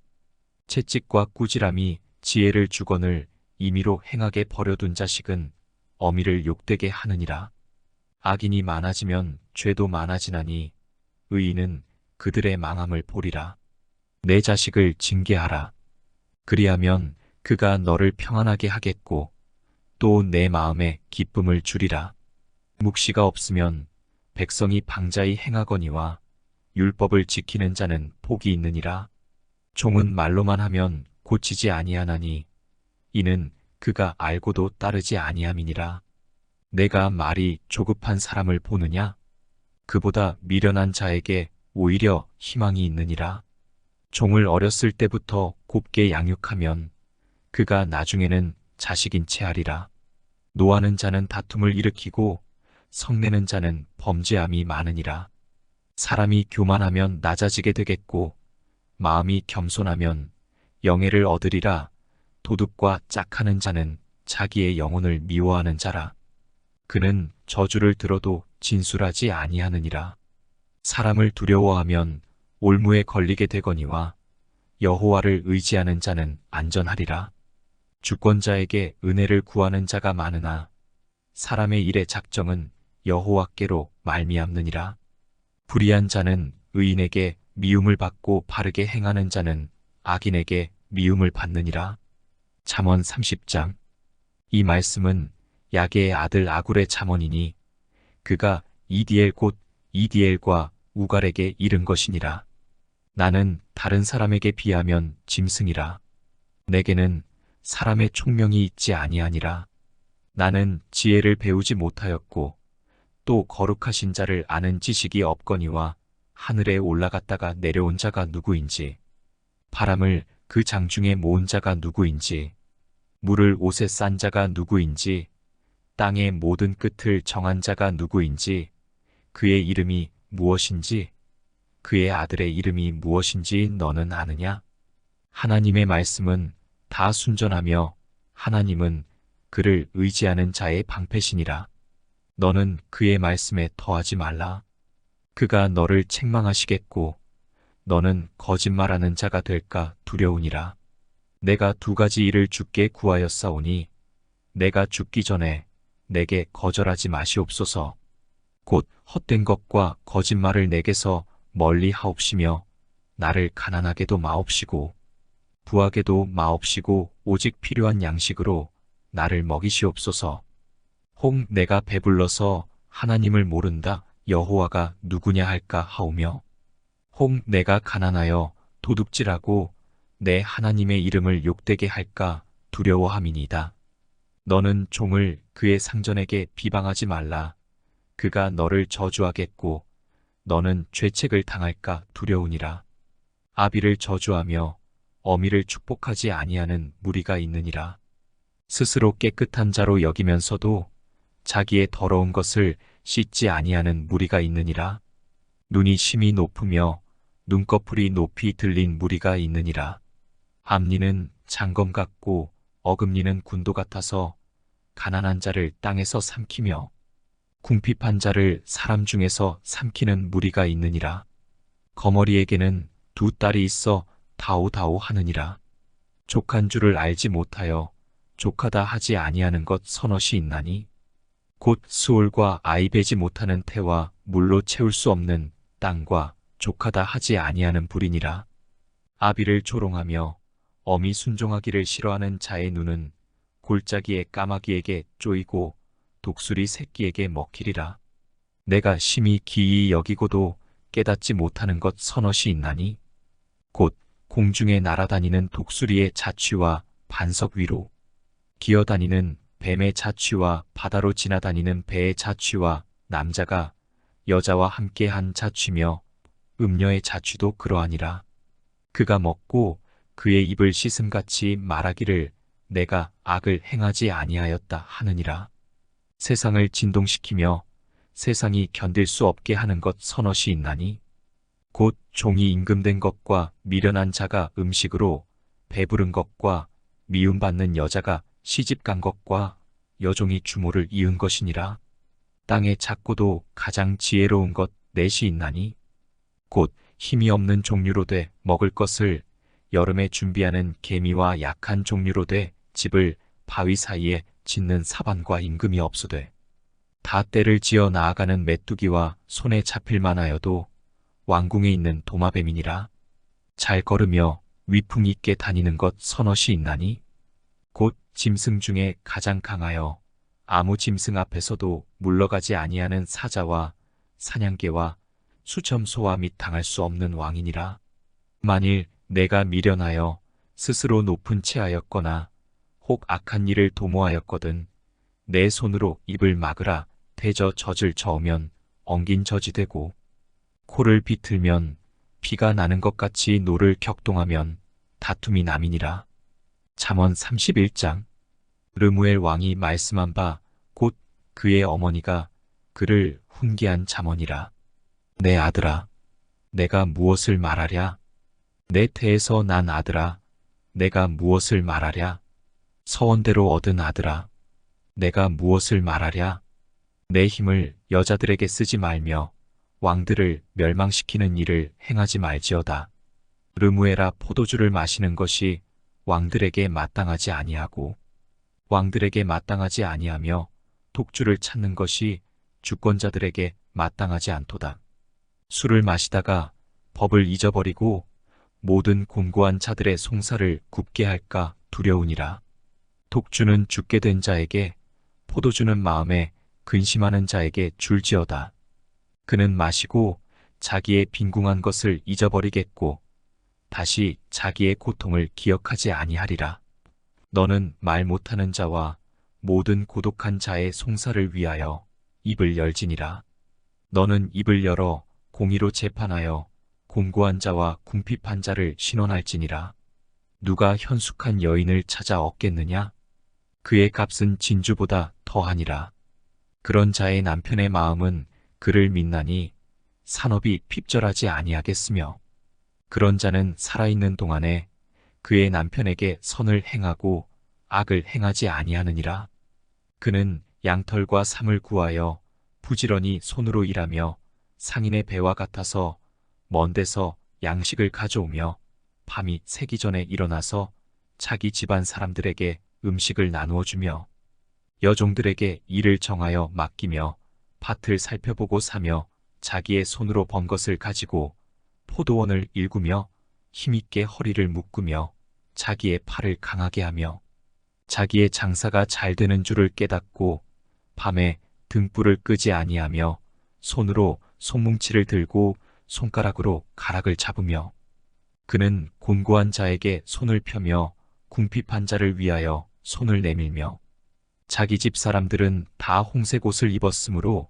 채찍과 꾸지람이 지혜를 주거늘 임의로 행하게 버려둔 자식은 어미를 욕되게 하느니라. 악인이 많아지면 죄도 많아지나니 의인은 그들의 망함을 보리라. 내 자식을 징계하라. 그리하면 그가 너를 평안하게 하겠고 또 내 마음에 기쁨을 주리라. 묵시가 없으면 백성이 방자히 행하거니와 율법을 지키는 자는 복이 있느니라. 종은 말로만 하면 고치지 아니하나니 이는 그가 알고도 따르지 아니함이니라. 내가 말이 조급한 사람을 보느냐? 그보다 미련한 자에게 오히려 희망이 있느니라. 종을 어렸을 때부터 곱게 양육하면 그가 나중에는 자식인 채 하리라. 노하는 자는 다툼을 일으키고 성내는 자는 범죄함이 많으니라. 사람이 교만하면 낮아지게 되겠고 마음이 겸손하면 영예를 얻으리라. 도둑과 짝하는 자는 자기의 영혼을 미워하는 자라. 그는 저주를 들어도 진술하지 아니하느니라. 사람을 두려워하면 올무에 걸리게 되거니와 여호와를 의지하는 자는 안전하리라. 주권자에게 은혜를 구하는 자가 많으나 사람의 일의 작정은 여호와께로 말미암느니라. 불의한 자는 의인에게 미움을 받고 바르게 행하는 자는 악인에게 미움을 받느니라. 잠언 30장. 이 말씀은 야게의 아들 아굴의 잠언이니 그가 이디엘 곧 이디엘과 우갈에게 이른 것이니라. 나는 다른 사람에게 비하면 짐승이라. 내게는 사람의 총명이 있지 아니하니라. 나는 지혜를 배우지 못하였고 또 거룩하신 자를 아는 지식이 없거니와 하늘에 올라갔다가 내려온 자가 누구인지 바람을 그 장중에 모은 자가 누구인지 물을 옷에 싼 자가 누구인지 땅의 모든 끝을 정한 자가 누구인지 그의 이름이 무엇인지 그의 아들의 이름이 무엇인지 너는 아느냐? 하나님의 말씀은 다 순전하며 하나님은 그를 의지하는 자의 방패시니라. 너는 그의 말씀에 더하지 말라. 그가 너를 책망하시겠고 너는 거짓말하는 자가 될까 두려우니라. 내가 두 가지 일을 주께 구하였사오니 내가 죽기 전에 내게 거절하지 마시옵소서. 곧 헛된 것과 거짓말을 내게서 멀리 하옵시며 나를 가난하게도 마옵시고 부하게도 마옵시고 오직 필요한 양식으로 나를 먹이시옵소서. 혹 내가 배불러서 하나님을 모른다 여호와가 누구냐 할까 하오며 혹 내가 가난하여 도둑질하고 내 하나님의 이름을 욕되게 할까 두려워함이니이다. 너는 종을 그의 상전에게 비방하지 말라. 그가 너를 저주하겠고 너는 죄책을 당할까 두려우니라. 아비를 저주하며 어미를 축복하지 아니하는 무리가 있느니라. 스스로 깨끗한 자로 여기면서도 자기의 더러운 것을 씻지 아니하는 무리가 있느니라. 눈이 심히 높으며 눈꺼풀이 높이 들린 무리가 있느니라. 암니는 장검 같고 어금니는 군도 같아서 가난한 자를 땅에서 삼키며 궁핍한 자를 사람 중에서 삼키는 무리가 있느니라. 거머리에게는 두 딸이 있어 다오다오 하느니라. 족한 줄을 알지 못하여 족하다 하지 아니하는 것 서넛이 있나니 곧 수올과 아이 베지 못하는 태와 물로 채울 수 없는 땅과 족하다 하지 아니하는 불이니라. 아비를 조롱하며 어미 순종하기를 싫어하는 자의 눈은 골짜기의 까마귀에게 쪼이고 독수리 새끼에게 먹히리라. 내가 심히 기이 여기고도 깨닫지 못하는 것 서넛이 있나니 곧 공중에 날아다니는 독수리의 자취와 반석 위로 기어다니는 뱀의 자취와 바다로 지나다니는 배의 자취와 남자가 여자와 함께한 자취며 음녀의 자취도 그러하니라. 그가 먹고 그의 입을 씻음같이 말하기를 내가 악을 행하지 아니하였다 하느니라. 세상을 진동시키며 세상이 견딜 수 없게 하는 것 서넛이 있나니 곧 종이 임금된 것과 미련한 자가 음식으로 배부른 것과 미움받는 여자가 시집간 것과 여종이 주모를 이은 것이니라. 땅의 작고도 가장 지혜로운 것 넷이 있나니 곧 힘이 없는 종류로 돼 먹을 것을 여름에 준비하는 개미와 약한 종류로 돼 집을 바위 사이에 짓는 사반과 임금이 없으되 다 때를 지어 나아가는 메뚜기와 손에 잡힐 만하여도 왕궁에 있는 도마뱀이니라. 잘 걸으며 위풍 있게 다니는 것 서넛이 있나니 곧 짐승 중에 가장 강하여 아무 짐승 앞에서도 물러가지 아니하는 사자와 사냥개와 수첨소와 및 당할 수 없는 왕이니라. 만일 내가 미련하여 스스로 높은 채하였거나 혹 악한 일을 도모하였거든 내 손으로 입을 막으라. 대저 젖을 저으면 엉긴 젖이 되고 코를 비틀면 피가 나는 것 같이 노를 격동하면 다툼이 남이니라. 잠언 31장. 르무엘 왕이 말씀한 바 곧 그의 어머니가 그를 훈계한 잠언이라. 내 아들아, 내가 무엇을 말하랴? 내 태에서 난 아들아, 내가 무엇을 말하랴? 서원대로 얻은 아들아, 내가 무엇을 말하랴? 내 힘을 여자들에게 쓰지 말며 왕들을 멸망시키는 일을 행하지 말지어다. 르무엘아, 포도주를 마시는 것이 왕들에게 마땅하지 아니하고 왕들에게 마땅하지 아니하며 독주를 찾는 것이 주권자들에게 마땅하지 않도다. 술을 마시다가 법을 잊어버리고 모든 곤고한 자들의 송사를 굽게 할까 두려우니라. 독주는 죽게 된 자에게 포도주는 마음에 근심하는 자에게 줄지어다. 그는 마시고 자기의 빈궁한 것을 잊어버리겠고 다시 자기의 고통을 기억하지 아니하리라. 너는 말 못하는 자와 모든 고독한 자의 송사를 위하여 입을 열지니라. 너는 입을 열어 공의로 재판하여 곤고한 자와 궁핍한 자를 신원할지니라. 누가 현숙한 여인을 찾아 얻겠느냐? 그의 값은 진주보다 더하니라. 그런 자의 남편의 마음은 그를 믿나니 산업이 핍절하지 아니하겠으며 그런 자는 살아있는 동안에 그의 남편에게 선을 행하고 악을 행하지 아니하느니라. 그는 양털과 삼을 구하여 부지런히 손으로 일하며 상인의 배와 같아서 먼 데서 양식을 가져오며 밤이 새기 전에 일어나서 자기 집안 사람들에게 음식을 나누어 주며 여종들에게 일을 정하여 맡기며 밭을 살펴보고 사며 자기의 손으로 번 것을 가지고 포도원을 일구며 힘있게 허리를 묶으며 자기의 팔을 강하게 하며 자기의 장사가 잘 되는 줄을 깨닫고 밤에 등불을 끄지 아니하며 손으로 손뭉치를 들고 손가락으로 가락을 잡으며 그는 곤고한 자에게 손을 펴며 궁핍한 자를 위하여 손을 내밀며 자기 집 사람들은 다 홍색 옷을 입었으므로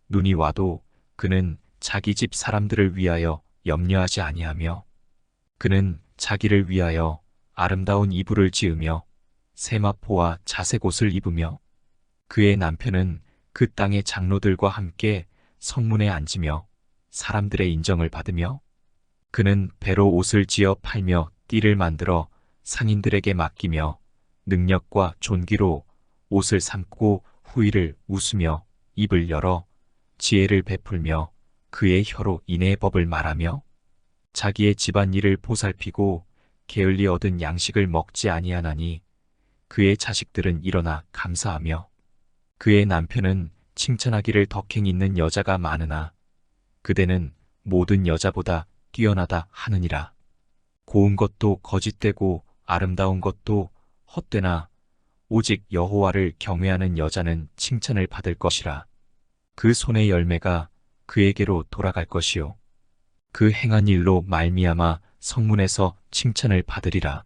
눈이 와도 그는 자기 집 사람들을 위하여 염려하지 아니하며 그는 자기를 위하여 아름다운 이불을 지으며 세마포와 자색 옷을 입으며 그의 남편은 그 땅의 장로들과 함께 성문에 앉으며 사람들의 인정을 받으며 그는 배로 옷을 지어 팔며 띠를 만들어 상인들에게 맡기며 능력과 존귀로 옷을 삼고 후의를 웃으며 입을 열어 지혜를 베풀며 그의 혀로 인애의 법을 말하며 자기의 집안 일을 보살피고 게을리 얻은 양식을 먹지 아니하나니 그의 자식들은 일어나 감사하며 그의 남편은 칭찬하기를 덕행 있는 여자가 많으나 그대는 모든 여자보다 뛰어나다 하느니라. 고운 것도 거짓되고 아름다운 것도 헛되나 오직 여호와를 경외하는 여자는 칭찬을 받을 것이라. 그 손의 열매가 그에게로 돌아갈 것이요 그 행한 일로 말미암아 성문에서 칭찬을 받으리라.